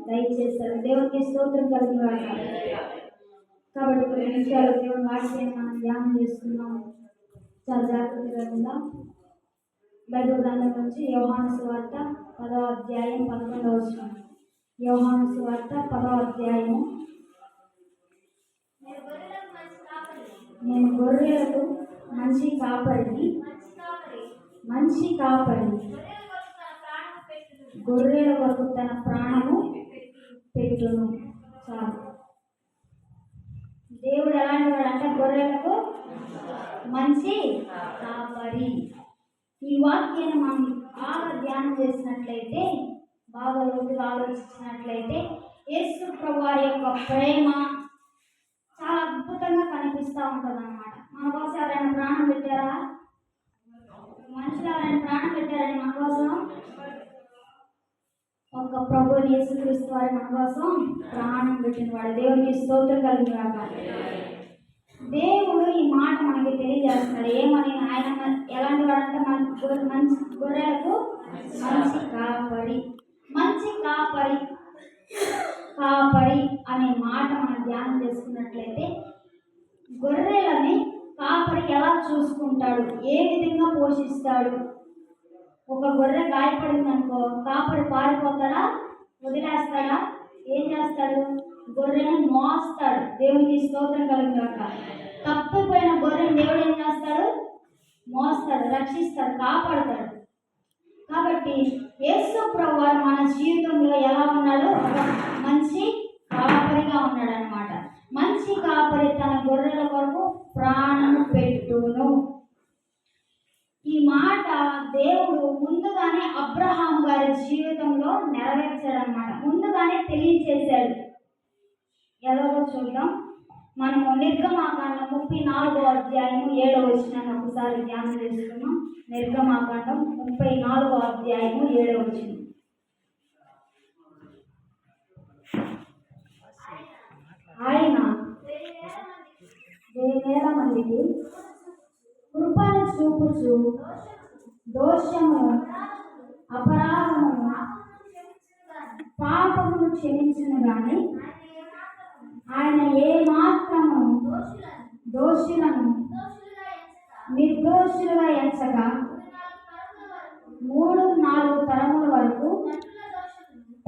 దయచేస్తారు. దేవునికి స్తోత్రం కలుగును. కాబట్టి కొన్ని నిమిషాలు దేవుని వాక్యాన్ని మనం ధ్యానం చేసుకున్నాం. చాలా జాగ్రత్తగా ఉందాం. బైబిల్ గ్రంథం నుంచి యోహాను సువార్త 10వ అధ్యాయం 11వ వచనం. యోహాను సువార్త 10వ అధ్యాయము. నేను గొర్రెలకు మంచి కాపరిని, మంచి కాపరి గొర్రెల వరకు తన ప్రాణము పెట్టును. చాలు. దేవుడు ఎలాంటి వాడు అంటే గొర్రెలకు మంచి కాపరి. ఈ వాక్యాన్ని మనం బాగా ధ్యానం చేసినట్లయితే, బాగా లోతుగా ఆలోచించినట్లయితే యేసు ప్రభువారి యొక్క ప్రేమ చాలా అద్భుతంగా కనిపిస్తూ ఉంటుంది అన్నమాట. మన కోసం ఎవరైనా ప్రాణం పెట్టారా? మనుషులు ఎవరైనా ప్రాణం పెట్టారని మన కోసం? ఒక ప్రభు యేసుక్రీస్తు వారి మన కోసం ప్రాణం పెట్టిన వాడు. దేవునికి స్తోత్రం కలుగుగాక. దేవుడు ఈ మాట మనకి తెలియజేస్తున్నాడు. ఏమని? ఆయన ఎలాంటి వాడంటే మంచి గొర్రెలకు మంచి కాపరి. మంచి కాపరి కాపరి అనే మాట మనం ధ్యానం చేసుకున్నట్లయితే, గొర్రెలని కాపరి ఎలా చూసుకుంటాడు, ఏ విధంగా పోషిస్తాడు? ఒక గొర్రె గాయపడింది అనుకో, కాపరి పారిపోతాడా? వదిలేస్తాడా? ఏం చేస్తాడు? గొర్రెని మోస్తాడు. దేవునికి స్తోత్రం కలుగుగాక. తప్పిపోయిన గొర్రెని దేవుడు ఏం చేస్తాడు? మోస్తాడు, రక్షిస్తాడు, కాపాడుతాడు. కాబట్టి యేసు ప్రభువారు మన జీవితంలో ఎలా ఉన్నాడు? మంచి కాపరిగా ఉన్నాడు అన్నమాట. మంచి కాపరి తన గొర్రెల కొరకు ప్రాణం పెట్టును. ఈ మాట దేవుడు ముందుగానే అబ్రహాము గారి జీవితంలో నెరవేర్చాడు అన్నమాట. ముందుగానే తెలియచేశాడు. ఎలాగో చూద్దాం. మనము నిర్గమాకాండం 34వ అధ్యాయం 7వ వచనాన్ని ఒకసారి ధ్యానం చేసుకున్నాం. నిర్గమాకాండం 34వ అధ్యాయం 7వ వచనం. ఆయన 10,000 మందికి కృపను చూపుచు దోషము అపరాధమును పాపమును క్షమించును గాని ఆయన ఏ మాత్రము దోషులను నిర్దోషులుగా ఎంచగా 3-4 తరముల వరకు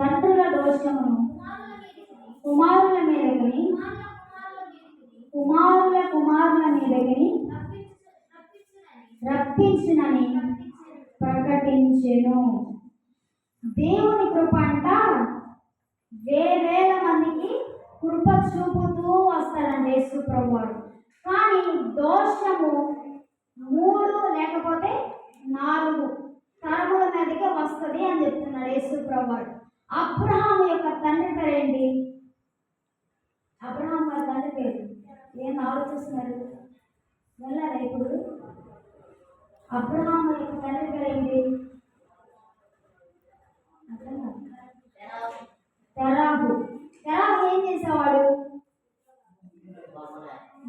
తండ్రుల దోషమును కుమారుల మీదకి కుమారుల మీదకి రప్పించునని ప్రకటించెను. దేవుని కృప అంట వేల మందికి కృప చూపుతూ వస్తాడండి యేసు ప్రభువారు. కానీ దోషము 3 లేకపోతే 4 తరముల మీదకి వస్తుంది అని చెప్తున్నాడు యేసు ప్రభువారు. అబ్రహాము యొక్క తండ్రి పేరేంటి? అబ్రహాం గారి తండ్రి పేరు ఏం ఆలోచిస్తున్నారు? వెళ్ళారా ఇప్పుడు? అబ్రహాము యొక్క తండ్రి పేరేంటి? తెరాహు. తెరాహు ఏం చేసేవాడు?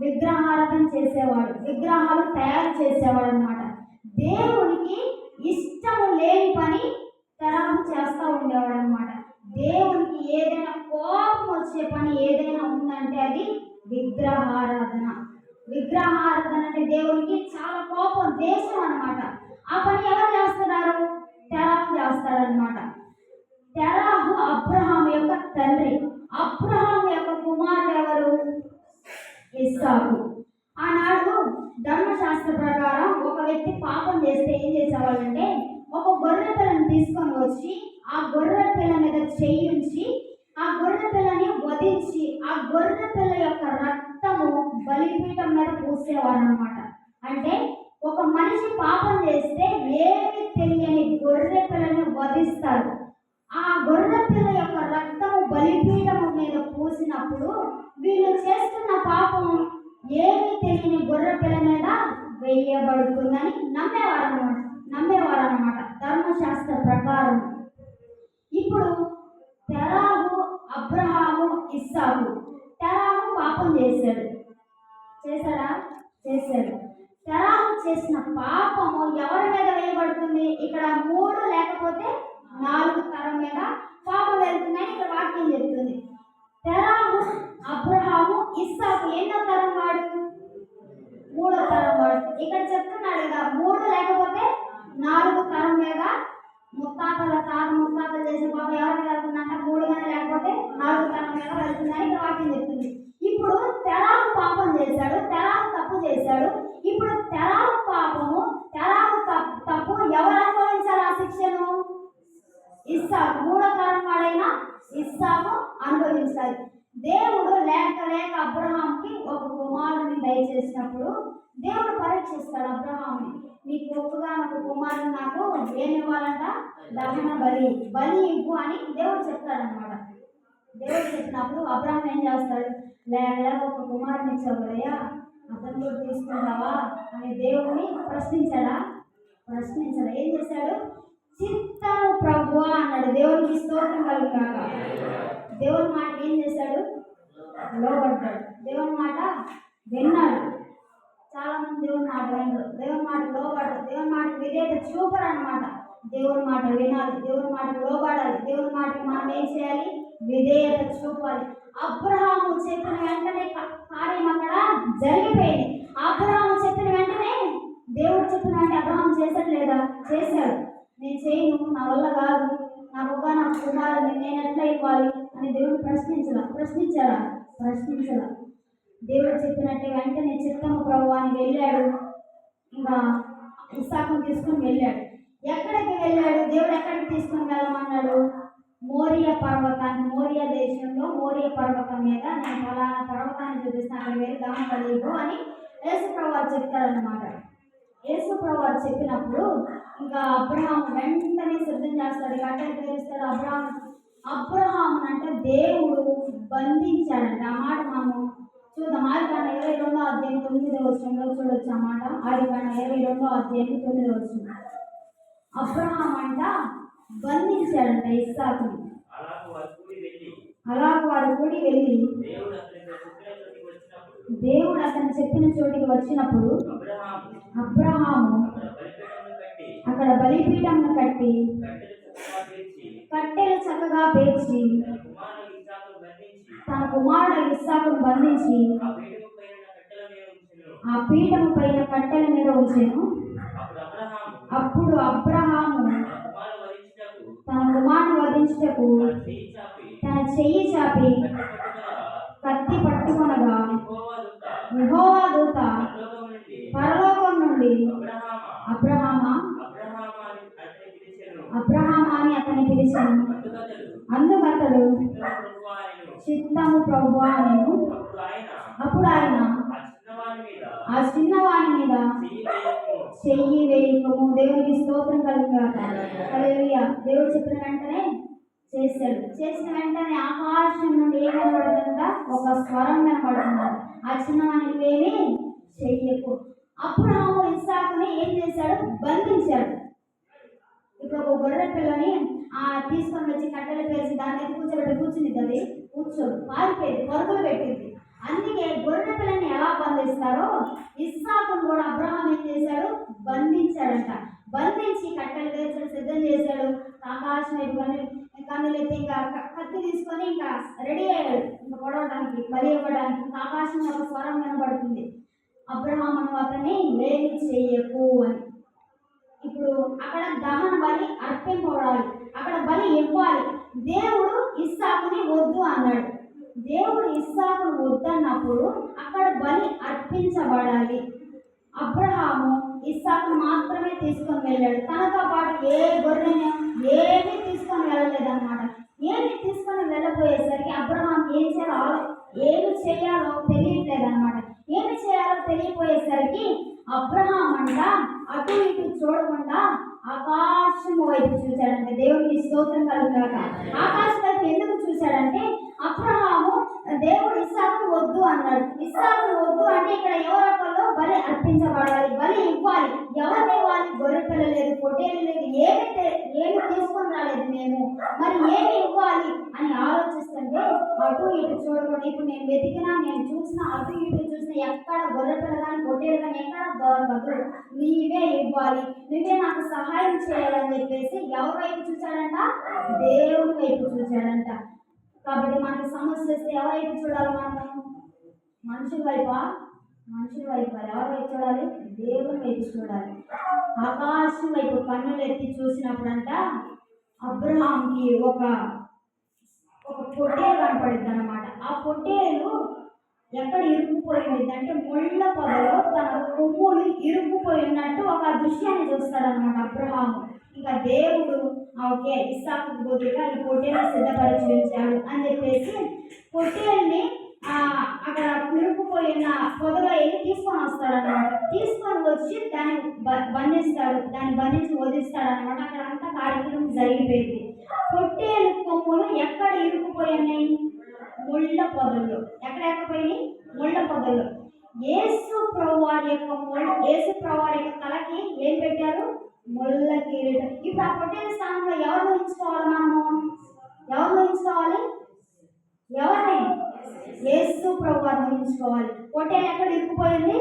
విగ్రహారాధన చేసేవాడు, విగ్రహాలు తయారు చేసేవాడు అన్నమాట. దేవునికి ఇష్టము లేని పని తెరాహు చేస్తూ ఉండేవాడు అన్నమాట. దేవునికి ఏదైనా కోపం వచ్చే పని ఏదైనా ఉందంటే అది విగ్రహారాధన. విగ్రహారాధన అంటే దేవునికి చాలా కోపం, దేశం అన్నమాట. ఆ పని ఎవరు చేస్తున్నారు? తెరాహు చేస్తాడనమాట. తెరాహు అబ్రహాము యొక్క తండ్రి. అబ్రహాము యొక్క కుమారుడు ఎవరు? ఇస్సాకు. ఆనాడు ధర్మశాస్త్ర ప్రకారం ఒక వ్యక్తి పాపం చేస్తే ఏం చేసేవాళ్ళంటే, ఒక గొర్రె పిల్లని తీసుకొని వచ్చి ఆ గొర్రె పిల్ల మీద చేయించి ఆ గొర్రె పిల్లని వధించి ఆ గొర్రె పిల్ల యొక్క రక్తము బలిపీఠం మీద పూసేవారు అనమాట. అంటే ఒక మనిషి పాపం చేస్తే ఏమి తెలియని గొర్రె పిల్లని వధిస్తారు. ఆ గొర్రె పిల్ల యొక్క రక్తము బలిపీఠము మీద పూసినప్పుడు వీళ్ళు చేస్తున్న పాపం ఏమి తెలియని గొర్రె పిల్ల మీద వేయబడుతుందని నమ్మేవారు అన్నమాట ధర్మశాస్త్ర ప్రకారం. ఇప్పుడు తెరాహు, అబ్రహాము, ఇస్సాకు. తెరాహు పాపం చేశాడు. తెరాహు చేసిన పాపము ఎవరి మీద వేయబడుతుంది? ఇక్కడ 3 లేకపోతే 4 తరం మీద పాపం వెళ్తుందని ఇక్కడ వాక్యం చేసిన పాపం ఎవరి మీద వెళ్తుందంట? 3 కానీ లేకపోతే 4 తరం మీద వెళ్తుందని ఇక్కడ వాక్యం చెప్తుంది. ఇప్పుడు తెరాహు పాపం చేశాడు, తెరాహు తప్పు చేశాడు. ఇప్పుడు తెరాహు పాపము, తెరాహు తప్పు ఎవరు అనుభవించాలి ఆ శిక్షను? ఇస్సాకు, 3వ తరం వాడైన ఇస్సాకు అనుభవించాలి. దేవుడు లేక లేక అబ్రహాంకి ఒక కుమారుని దయచేసినప్పుడు దేవుడు పరీక్షిస్తాడు అబ్రహాంని. నీకు ఒక్కగానొక కుమారుడు నాకు ఏమి ఇవ్వాలంట? దహన బలి ఇవ్వు అని దేవుడు చెప్తాడనమాట. దేవుడు చెప్పినప్పుడు అబ్రహాం ఏం చేస్తాడు? లేక ఒక కుమారుని ఇచ్చావు కదయ్యా, అతను కూడా తీసుకుంటావా అని దేవుడిని ప్రశ్నించాడా? ఏం చేశాడు? చిత్తము ప్రభువా అన్నాడు. దేవుడికి స్తోత్రం కలుగుగాక. దేవుని మాట ఏం చేశాడు? లోబడ్డాడు. దేవుని మాట విన్నాడు. చాలా మంది దేవుని మాట వినరు, దేవుని మాట లోబడరు, దేవుని మాట విధేయత చూపరు అనమాట. దేవుని మాట వినాలి, దేవుని మాట లోబడాలి, దేవుని మాటకి మనం ఏం చేయాలి? విధేయత చూపాలి. అబ్రహాము చెప్పిన వెంటనే కార్యం అక్కడ జరిగిపోయింది. అబ్రహాము చెప్పిన వెంటనే దేవుడు చెప్పిన వెంటనే అబ్రహాం చేశాడు లేదా? చేశాడు. నేను చేయను, నా వల్ల కాదు, నాకు కుమారుని నేను ఎట్లా ఇవ్వాలి అని దేవుడు ప్రశ్నించాడా? దేవుడు చెప్పినట్టే వెంటనే చిత్తము ప్రభువా అని వెళ్ళాడు. ఇంకా ఇస్సాకును తీసుకొని వెళ్ళాడు. ఎక్కడికి వెళ్ళాడు? దేవుడు ఎక్కడికి తీసుకొని వెళ్ళమన్నాడు? మోరియా పర్వతాన్ని, మోరియా దేశంలో మోరియా పర్వతం మీద నేను ఫలానా పర్వతాన్ని చూపిస్తాను, అక్కడ వెళ్ళి దహన బలి ఇవ్వు అని యేసుప్రభువు వారు చెప్తాడనమాట. యేసుప్రభువు చెప్పినప్పుడు ఇంకా అబ్రహాం వెంటనే సిద్ధం చేస్తాడు, కట్టెలు పేరుస్తాడు. అబ్రహాం అంటే దేవుడు బంధించాడంట. ఆ మాట మనము చూద్దాం. ఆదికాండ 22వ అధ్యాయం 9వ వచనంలో చూడొచ్చు. ఆ మాట ఆదికాండ 22వ అధ్యాయం 9వ వచనం. అబ్రహాం అంట బంధించాడంట ఇస్సాకుని. అలాగ వారు కూడి వెళ్ళి దేవుడు అతను చెప్పిన చోటికి వచ్చినప్పుడు అబ్రహాము అక్కడ బలిపీఠంను కట్టి కట్టెలు చక్కగా పేర్చి తన కుమారుడు ఇస్సాకును బంధించి ఆ పీఠము పైన కట్టెల మీద ఉంచెను. అప్పుడు అబ్రహాము తన కుమారుని వధించుటకు తన చెయ్యి చాపి కత్తి పట్టుకొనగా యెహోవా దూత పరలోకం నుండి అబ్రహామా అని అతన్ని పిలిచాను. అందుకతడు చిత్తము ప్రభువా నేను. అప్పుడు ఆయన ఆ చిన్నవాని మీద చెయ్యి వేయకము. దేవునికి స్తోత్రం కలుగుగాక. హల్లెలూయా. దేవుడు చెప్పిన వెంటనే చేశాడు. చేసిన వెంటనే ఆకాశం నుండి ఏం కనబడుతుందా? ఒక స్వరం కనబడుతున్నారు. ఆ చిన్నవానికి ఏమి చెయ్యకు. అబ్రహాము ఇస్సాకుని ఏం చేశాడు? బంధించాడు. ఇప్పుడు ఒక గొర్రె పిల్లని తీసుకొని వచ్చి కట్టెలు పేసి దాని మీద కూర్చుని అది కూర్చోదు, పారిపోయింది, పరుగులు పెట్టింది. అందుకే గొర్రె పిల్లని ఎలా బంధిస్తారో ఇస్సాకును కూడా అబ్రహాం ఏం చేశాడు? బంధించాడంట. బంధించి కట్టెలు పేర్చడం సిద్ధం చేశాడు. ఆకాశం వైపు కన్నులెత్తి ఇంకా కత్తి తీసుకొని ఇంకా రెడీ అయ్యాడు, ఇంకా పొడవడానికి, బలి ఇవ్వడానికి. ఆకాశం ఒక స్వరం వినబడుతుంది, అబ్రహాం అతన్ని ఏమి చెయ్యకు అని. ఇప్పుడు అక్కడ దహన బలి అర్పింపబడాలి, అక్కడ బలి ఇవ్వాలి. దేవుడు ఇస్సాకుని వద్దు అన్నాడు. దేవుడు ఇస్సాకును వద్దన్నప్పుడు అక్కడ బలి అర్పించబడాలి. అబ్రహాము ఇస్సాకును మాత్రమే తీసుకొని వెళ్ళాడు. తనతో పాటు ఏ గొర్రెని ఏమీ తీసుకొని వెళ్ళలేదన్నమాట. ఏమి తీసుకొని వెళ్ళబోయేసరికి అబ్రహాం ఏమి చేయాలో తెలియట్లేదన్నమాట. ఏమి చేయాలో తెలియపోయేసరికి అబ్రహాం అంట అటు ఇటు చూడకుండా ఆకాశం వైపు చూశాడంటే. దేవుడికి స్తోత్రం కలుగుగాక. ఆకాశం వైపు ఎందుకు చూశాడంటే అబ్రహాము దేవుడు ఇస్సాకును వద్దు అన్నాడు. ఇస్సాకును వద్దు అంటే ఇక్కడ ఎవరొకళ్ళు బలి అర్పించబడాలి, బలి ఇవ్వాలి. ఎవరు ఇవ్వాలి? గొర్రె పిల్ల లేదు, పొట్టేలు లేదు, ఏమి తీసుకొని రాలేదు మేము, మరి ఏమి ఇవ్వాలి అని ఆలోచిస్తుంటే అటు ఇటు చూడకుండా ఇప్పుడు నేను వెతికినా, నేను చూసినా, అటు ఇటు చూసినా ఎక్కడ గొర్రె పిల్ల కానీ పొట్టేలు కానీ ఎక్కడ దొరకదు. నీవే ఇవ్వాలి, నువ్వే నాకు సహాయం చేయాలని చెప్పేసి ఎవరి వైపు చూశాడంట? దేవుని వైపు చూశాడంట. కాబట్టి మనకి సమస్య వస్తే ఎవరి వైపు చూడాలి? మనం మనుషుల వైపు ఎవరి వైపు చూడాలి? దేవుని వైపు చూడాలి. ఆకాశం వైపు కన్నులు ఎత్తి చూసినప్పుడంట అబ్రహాంకి ఒక ఒక పొట్టేలు కనపడింది అనమాట. ఆ పొట్టేలు ఎక్కడ ఇరుక్కుపోయింది అంటే ముళ్ళ పొదలో తన కొమ్ములు ఇరుక్కుపోయి ఉన్నట్టు ఒక దృశ్యాన్ని చూస్తాడనమాట అబ్రహాము. ఇంకా దేవుడు ఓకే ఇస్సాకు బదులుగా ఈ పొట్టేలు సిద్ధపరిచి ఉంచాడు అని చెప్పేసి పొట్టేల్ని అక్కడ ఇరుక్కుపోయిన పొదలో వెళ్ళి తీసుకొని వస్తాడనమాట. తీసుకొని వచ్చి దాన్ని దాన్ని బంధించి వదిలిస్తాడనమాట. అక్కడ అంతా కార్యక్రమం జరిగిపోయింది. పొట్టేలు కొమ్ములు ఎక్కడ ఇరుక్కుపోయి ఉన్నాయి? ముళ్ళ పొదల్లో. ఎక్కడెక్కపోయి? ముళ్ళ పొదల్లో. యేసు ప్రభువారి యొక్క తలకి ఏం పెట్టారు? ముళ్ళ కిరీటం. ఇప్పుడు ఆ పొట్టేల స్థానంలో ఎవరు ఊహించుకోవాలి? ఎవరు ఊహించుకోవాలి? ఎవరిని? యేసు ప్రభువారిని ఊహించుకోవాలి. పొట్టేలు ఎక్కడ ఇరుక్కుపోయింది?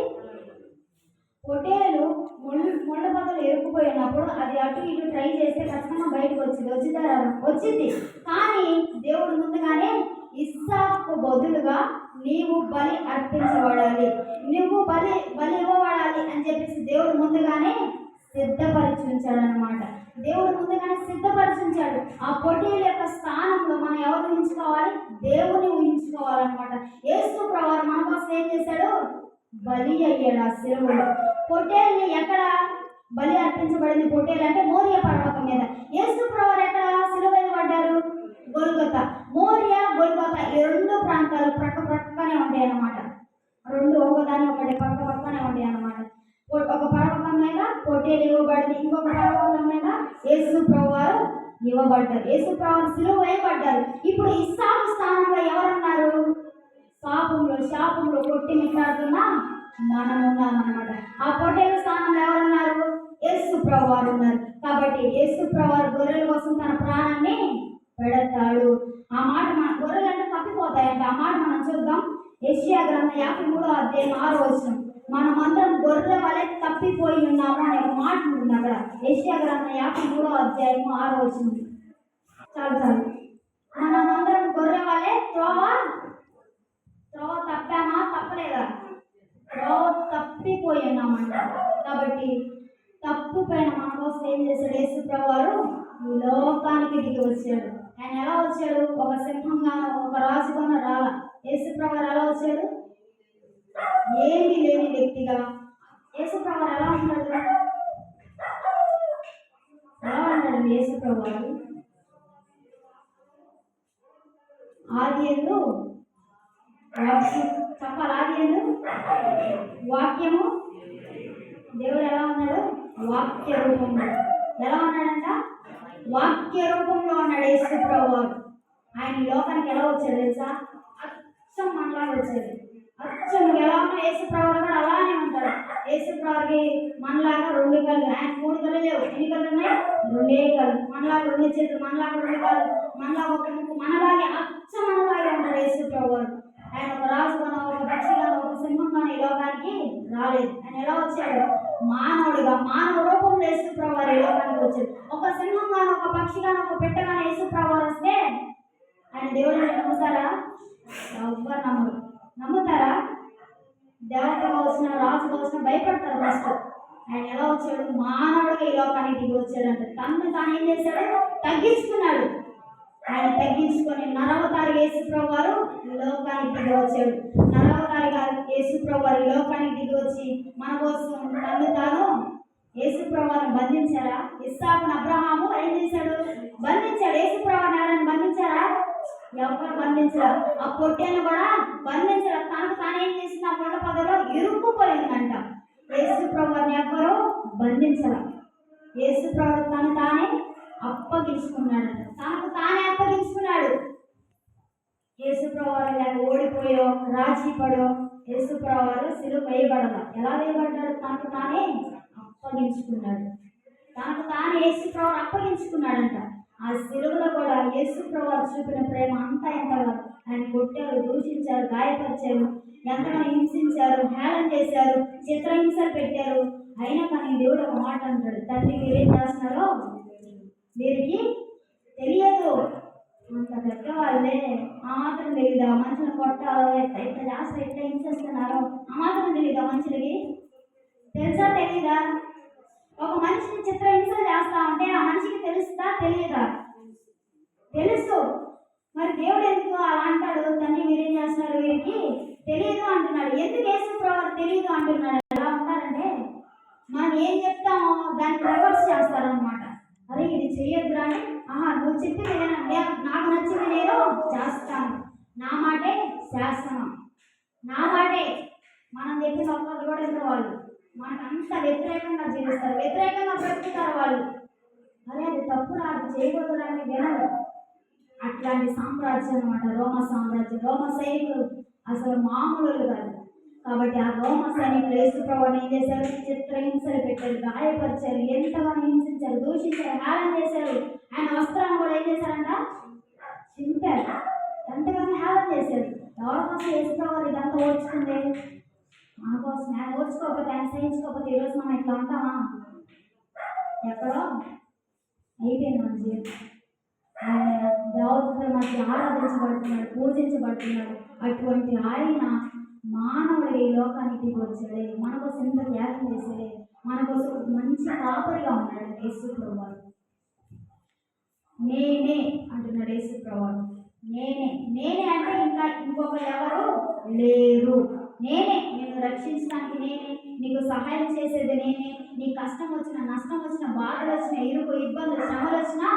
పొట్టేలు ముళ్ళ పొదలు ఇరుక్కుపోయినప్పుడు అది అటు ఇటు ట్రై చేస్తే ఖచ్చితంగా బయటకు వచ్చింది. కానీ దేవుడు ముందుగానే ఇస్సాకు బదులుగా నీవు బలి అర్పించబడాలి, నువ్వు బలి ఇవ్వబడాలి అని చెప్పేసి దేవుడు ముందుగానే సిద్ధపరిచుంచాడు. దేవుడు ముందుగానే సిద్ధపరిచుంచాడు. ఆ పొట్టేలు యొక్క స్థానంలో మనం ఎవరు ఊహించుకోవాలి? దేవుని ఊహించుకోవాలన్నమాట. యేసు ప్రభువు మన కోసం ఏం చేశాడు? బలి అయ్యాడు ఆ శిలువలో. పొట్టేల్ని ఎక్కడ బలి అర్పించబడింది? పొట్టేలు అంటే మోరియా పర్వతం మీద. యేసు ప్రభువు ఎక్కడ శిలువ వేయబడ్డారు? గొల్గొతా. మోరియా, గొల్గొతా ఈ రెండు ప్రాంతాలు ప్రక్కనే ఉంటాయి అన్నమాట. రెండు ఒకదాని ఒకటి పక్కనే ఉంటాయి అన్నమాట. ఒక పర్వతం మీద పొట్టేలు ఇవ్వబడింది, ఇంకొక పర్వతం మీద యేసు ప్రభువు ఇవ్వబడ్డారు. యేసు ప్రభువు శిలువ వేయబడ్డారు. ఇప్పుడు ఇస్సాకు స్థానంలో ఎవరున్నారు? శాపంలో కొట్టి మిట్లాడుతున్నా మనం ఉన్నామన్నమాట. ఆ పొట్టేలు స్థానంలో ఎవరున్నారు? యేసు ప్రభువు ఉన్నారు. కాబట్టి యేసు ప్రభువు గొర్రెల కోసం తన ప్రాణాన్ని పెడతాడు. ఆ మాట మన గొర్రెలు అంటే తప్పిపోతాయంట. ఆ మాట మనం చూద్దాం. యెషయా గ్రంథం 53వ అధ్యాయం 6వ వచనం. మనమందరం గొర్రెల వలె తప్పిపోయి ఉన్నాము అనే ఒక మాట ఉంటుంది అక్కడ. యెషయా గ్రంథం 53వ అధ్యాయం 6వ వచనం. చాలు మనమందరం గొర్రె వలె త్రోవ తప్పామా? తప్పలేదా? త్రోవ తప్పిపోయి ఉన్నామంట. కాబట్టి తప్పుపైన మన కోసం ఏం చేశాడు? యేసు ప్రభువారు ఈ లోకానికి దిగి వచ్చాడు. ఆయన ఎలా వచ్చాడు? ఒక సింహంగానో ఒక రాజుగానో రాలా. యేసు ప్రభువారు ఎలా వచ్చాడు? ఏమీ లేని వ్యక్తిగా. యేసు ప్రభువారు ఎలా ఉంటాడు? యేసు ప్రభువారు ఆదియందు చెప్పాలి. ఆదియందు వాక్యము. దేవుడు ఎలా ఉన్నాడు? వాక్య రూపంలో. ఎలా ఉన్నాడంట? వాక్య రూపంలో ఉన్నాడు యేసు ప్రభువారు. ఆయన లోకానికి ఎలా వచ్చాడు తెలుసా? అచ్చం మనలాగా వచ్చాడు. అచ్చం ఎలా ఉన్నా యేసు ప్రభువారు కూడా అలానే ఉంటాడు. యేసు ప్రభువారికి మనలాగా 2 కళ్ళు. ఆయన 3 కళ్ళు లేవు. ఎన్ని కళ్ళు ఉన్నాయి? 2 కళ్ళు. మనలాగా 2 చేతులు, మనలాగా 2 కళ్ళు, మనలాగా ఒక ముక్కు, మనలాగే అచ్చం మనలాగే ఉంటాడు యేసు ప్రభువారు. ఆయన ఒక రాజుగానో ఒక పక్షిగానో ఒక సింహంగానో ఈ లోకానికి రాలేదు. ఆయన ఎలా వచ్చాడు? మానవుడిగా, మానవ రూపంలో యేసు ప్రభువారు ఈ లోకానికి వచ్చాడు. ఒక సింహంగానో ఒక పక్షిగానో ఒక పెట్టగానో యేసు ప్రభువారు వస్తే ఆయన దేవుడిని నమ్ముతారా? ఎవ్వరు నమ్మరు. నమ్ముతారా? దేవతగా వచ్చిన, రాజుగా వచ్చిన భయపడతారు ఫస్ట్. ఆయన ఎలా వచ్చాడు? మానవుడిగా ఈ లోకానికి దిగి వచ్చాడంటే తను తాను ఏం చేశాడు? తగ్గించుకున్నాడు. ఆయన తగ్గించుకొని నరవతారి యేసు ప్రభువారు ఈ లోకానికి దిగి వచ్చాడు. నరవతారిగా యేసు ప్రభువారు ఈ లోకానికి దిగి వచ్చి మన కోసం తను తాను యేసు ప్రభువారిని బంధించారా? ఇస్సాకును అబ్రహాము ఏం చేశాడు? బంధించాడు. యేసు ప్రభువారిని ఎవరైనా బంధించారా? ఎవరు బంధించారు? ఆ పొట్టేను కూడా బంధించారు. తనకు తాను ఏం చేసిన ముళ్ళ పొదలో ఇరుక్కుపోయిందంట. యేసు ప్రభువారిని ఎవరు బంధించరా? యేసు ప్రభువు తను తానే అప్పగించుకున్నాడు. తనకు తానే అప్పగించుకున్నాడు. యేసు ప్రభువారు లేక ఓడిపోయో రాజీపడో యేసు ప్రభువారు సిలువ వేయబడదా? ఎలా వేయబడ్డాడు? తనకు తానే అప్పగించుకున్నాడు. తనకు తానే యేసు ప్రభువారు అప్పగించుకున్నాడంట. ఆ సిలువలో కూడా యేసు ప్రభువారు చూపిన ప్రేమ అంతా ఎంతగా. ఆయన కొట్టారు, దూషించారు, గాయపరిచారు, ఎంతగానో హింసించారు, హేళన చేశారు, చిత్రహింసలు పెట్టారు. అయినా కానీ దేవుడు ఒక మాట అంటాడు, తండ్రి మీరేం చేస్తున్నారో వీరికి తెలియదు. అంత పెద్దవాళ్ళే ఆ మాత్రం తెలియదా? మనుషులు కొట్టాలో ఎట్లా చేస్తారు, ఎట్లా హింసిస్తున్నారో ఆ మాత్రం తెలియదా? మనుషులకి తెలుసా తెలీదా? ఒక మనిషిని చిత్రహింస చేస్తా ఉంటే ఆ మనిషికి తెలుస్తా తెలియదా? తెలుసు. మరి దేవుడు ఎందుకు అలా అంటాడు? తండ్రి మీరేం చేస్తున్నారు వీరికి తెలియదు అంటున్నాడు. ఎందుకు యేసు ప్రభు తెలియదు అంటున్నాడు? ఎలా ఉంటారంటే మనం ఏం చెప్తామో దాన్ని రివర్స్ చేస్తారనమాట. అరే ఇది చెయ్యొద్దురా అని, నువ్వు చెప్పింది నాకు నచ్చింది నేను చేస్తాను, నా మాటే శాసనం, నా మాటే. మనం చెప్పిన ఒక్కరు కూడా ఇద్దరు వాళ్ళు మనకు అంత వ్యతిరేకంగా జీవిస్తారు, వ్యతిరేకంగా బ్రతుకుతారు వాళ్ళు. అరే అది తప్పురా, అది చేయకూడదురా అని వినరు. అట్లాంటి సామ్రాజ్యం అనమాట రోమ సామ్రాజ్యం. రోమ సైనికులు అసలు మామూలు కాదు. కాబట్టి ఆ రోమ సైనికులు యేసు ప్రభువుని ఏం చేశారు? చిత్రహింసలు పెట్టారు, గాయపరిచారు, ఎంతగానో హింసించారు, దూషించారు, హేళన చేశారు. ఆయన వస్త్రాన్ని కూడా ఏం చేశారంట? చింపారు, ఎంతగానో హేళన చేశారు. ఎవరి కోసం యేసు ప్రభు ఇదంతా ఓర్చుకుంది? మన కోసం. ఆయన ఓర్చుకోకపోతే, ఆయన సహించుకోకపోతే ఈరోజు మనం ఇట్లా ఉంటామా? ఎక్కడో అయిపోయింది మన జీవితం. ఆయన దేవతల మధ్య ఆరాధించబడుతున్నాడు, పూజించబడుతున్నాడు. అటువంటి ఆయన మానవుడు ఈ లోకానికి వచ్చాడే, మన కోసం ఎంత త్యాగం చేశాడే, మన కోసం మంచి కాపరిగా ఉన్నాడు యేసు ప్రభువు. నేనే అంటున్నాడు యేసు ప్రభువు. నేనే నేనే అంటే ఇంకా ఇంకొక ఎవరు లేరు. నేను రక్షించడానికి నేనే, నీకు సహాయం చేసేది నేనే. నీ కష్టం వచ్చినా, నష్టం వచ్చినా, బాధలు వచ్చినా, ఇరుకు ఇబ్బందులు, శ్రమలు వచ్చినా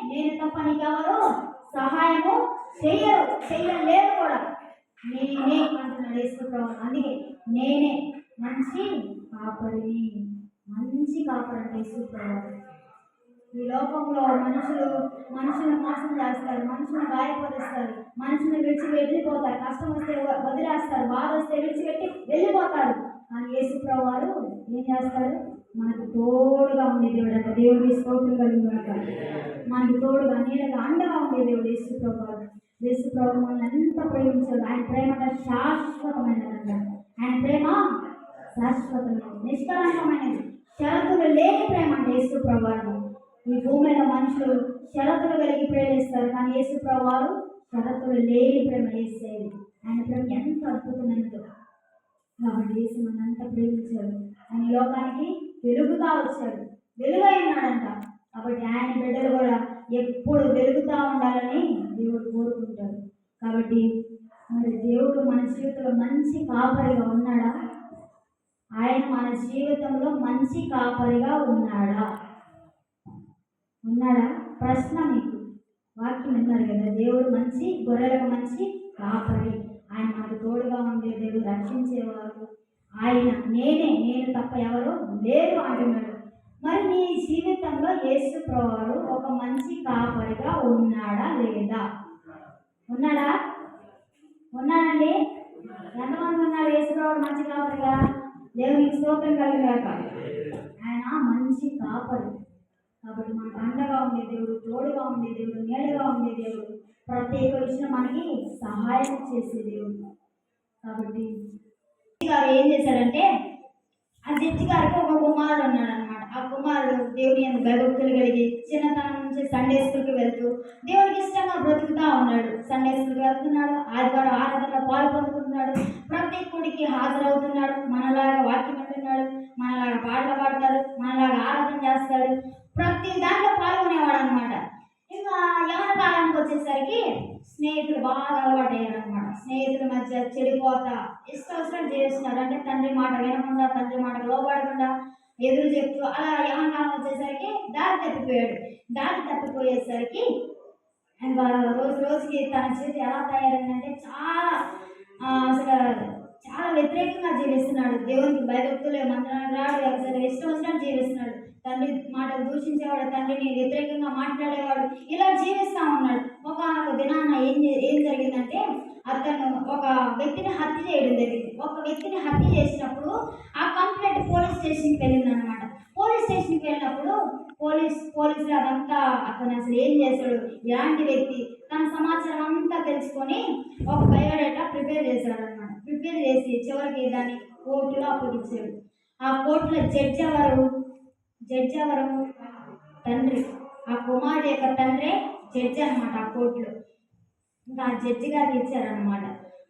నేను తప్ప నీకెవరు సహాయము చెయ్యలేదు కూడా. నేనే అంటున్నాడు యేసు ప్రభువు. అందుకే నేనే మంచి కాపరిని. మంచి కాపరి అంటే యేసు ప్రభువు. ఈ లోకంలో మనుషులను మోసం చేస్తారు, మనుషులను గాయపరుస్తారు, మనుషులను వెళ్ళిపోతారు, కష్టం వస్తే వదిలేస్తారు, బాధ వస్తే విడిచిపెట్టి వెళ్ళిపోతారు. కానీ యేసు ప్రభువు వారు ఏం చేస్తారు? మనకు తోడుగా ఉండే దేవుడు అంట. దేవుడి స్తోత్రం కలిగిన మనకి తోడుగా నీళ్ళగా అండగా ఉండే దేవుడు యేసు ప్రభువు వారు. యేసు ప్రభువు మనల్ని ఎంత ప్రేమించాడు. ఆయన ప్రేమ శాశ్వతమైనదంట. ఆయన ప్రేమ శాశ్వతమైనది, నిష్కలంకమైనది, షరతులు లేని ప్రేమ అంటే యేసు ప్రభువు వారు. ఈ భూమి మీద మనుషులు షరతులు కలిగి ప్రేమిస్తారు, కానీ యేసు ప్రభువు వారు షరతులు లేని ప్రేమ చేసేది. ఆయన ప్రేమ ఎంత అద్భుతమైనదో. కాబట్టి యేసు మనల్ని అంత ప్రేమించాడు. ఆయన లోకానికి వెలుగుగా వచ్చాడు, వెలుగై ఉన్నాడంట. కాబట్టి ఆయన బిడ్డలు కూడా ఎప్పుడు వెలుగుతూ ఉండాలని దేవుడు కోరుకుంటాడు. కాబట్టి మరి దేవుడు మన జీవితంలో మంచి కాపరిగా ఉన్నాడా? ఆయన మన జీవితంలో మంచి కాపరిగా ఉన్నాడా? ప్రశ్న మీకు. వాక్యం విన్నారు కదా, దేవుడు మంచి గొర్రెలకు మంచి కాపరి. ఆయన మనకు తోడుగా ఉండే దేవుడు, రక్షించేవారు ఆయన. నేను తప్ప ఎవరు లేరు అంటున్నాడు. మరి నీ జీవితంలో యేసు ప్రభువు ఒక మంచి కాపరిగా ఉన్నాడా లేదా? ఉన్నాడండి. ఎంతమంది ఉన్నారు యేసు ప్రభువు మంచి కాపరిగా? దేవునికి స్తోత్రం కలిగాక. ఆయన మంచి కాపరి. కాబట్టి మనకు అండగా ఉండే దేవుడు, తోడుగా ఉండే దేవుడు, నీడగా ఉండే దేవుడు, ప్రత్యేక విషయం మనకి సహాయం చేసే దేవుడు. కాబట్టి గారు ఏం చేశాడంటే, ఆ జడ్జి గారికి ఒక కుమారుడు ఉన్నాడు అనమాట. ఆ కుమారుడు దేవుని యందు భయభక్తులు కలిగి చిన్నతనం నుంచి సండే స్కూల్కి వెళ్తూ దేవునికి ఇష్టంగా బ్రతుకుతా ఉన్నాడు. సండే స్కూల్కి వెళ్తున్నాడు, ఆదివారం ఆరాధనలో పాలు పొందుకుంటున్నాడు, ప్రతి గుడికి హాజరవుతున్నాడు, మనలాగా వాక్యం అంటున్నాడు, మనలాగా పాటలు పాడతాడు, మనలాగా ఆరాధన చేస్తాడు, ప్రతి దాంట్లో పాల్గొనేవాడు అనమాట. ఇంకా యవన కాలానికి వచ్చేసరికి స్నేహితులు బాగా అలవాటు అయ్యారనమాట. స్నేహితుల మధ్య చెడిపోతా ఇష్టం చేస్తున్నారు. అంటే తండ్రి మాట వినకుండా, తండ్రి మాట లోబడకుండా, ఎదురు చెప్తూ అలా యవన కాలం వచ్చేసరికి దారి తప్పిపోయేసరికి ఇంకా రోజుకి తన చేతి ఎలా తయారైందంటే అసలు చాలా వ్యతిరేకంగా జీవిస్తున్నాడు. దేవునికి భయభక్తులే, మంత్రాలు రాడు, అసలు ఇష్టం వచ్చినట్టు జీవిస్తున్నాడు. తండ్రి మాటలు దూషించేవాడు, తండ్రిని వ్యతిరేకంగా మాట్లాడేవాడు, ఇలా జీవిస్తూ ఉన్నాడు. ఒక దినాన ఏం జరిగిందంటే, అతను ఒక వ్యక్తిని హత్య చేయడం జరిగింది. ఒక వ్యక్తిని హత్య చేసినప్పుడు ఆ కంప్లైంట్ పోలీస్ స్టేషన్కి వెళ్ళిందనమాట. పోలీస్ స్టేషన్కి వెళ్ళినప్పుడు పోలీసులు అదంతా అతను అసలు ఏం చేశాడు, ఎలాంటి వ్యక్తి, తన సమాచారం అంతా తెలుసుకొని ఒక బయోడేటా ప్రిపేర్ చేశాడు అనమాట. ప్రిపేర్ చేసి చివరికి దాన్ని కోర్టులో అప్పగించాడు. ఆ కోర్టులో జడ్జి ఎవరు? తండ్రి. ఆ కుమారుడు యొక్క తండ్రే జడ్జి అనమాట ఆ కోర్టులో. ఇంకా ఆ జడ్జి గారికి ఇచ్చారనమాట.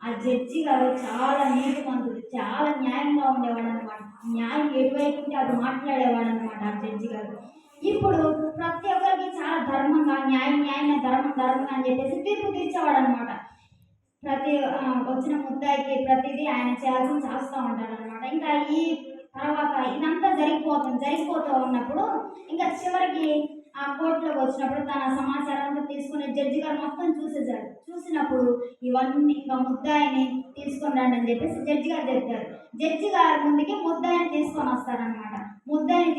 ఆ జడ్జి గారు చాలా నీతిమంతుడు, చాలా న్యాయంగా ఉండేవాడు అనమాట. న్యాయం ఎటువైపు ఉంటే అది మాట్లాడేవాడు అనమాట ఆ జడ్జి గారు. ఇప్పుడు ప్రతి ఒక్కరికి చాలా ధర్మంగా న్యాయంగా ధర్మంగా అని చెప్పేసి తీర్పు తీర్చేవాడు అనమాట. ప్రతి వచ్చిన ముద్దాయికి ప్రతిదీ ఆయన చేయాల్సింది చేస్తూ ఉంటాడు అనమాట. ఇంకా ఈ తర్వాత ఇదంతా జరిగిపోతూ ఉన్నప్పుడు ఇంకా చివరికి ఆ కోర్టులోకి వచ్చినప్పుడు తన సమాచారం అంతా తీసుకుని జడ్జి గారు మొత్తం చూసేశాడు. చూసినప్పుడు ఇవన్నీ ఇంకా ముద్దాయిని తీసుకొని రండి అని చెప్పేసి జడ్జి గారు చెప్తారు. జడ్జి గారి ముందుకి ముద్దాయిని తీసుకొని వస్తారనమాట. ముద్దాయిని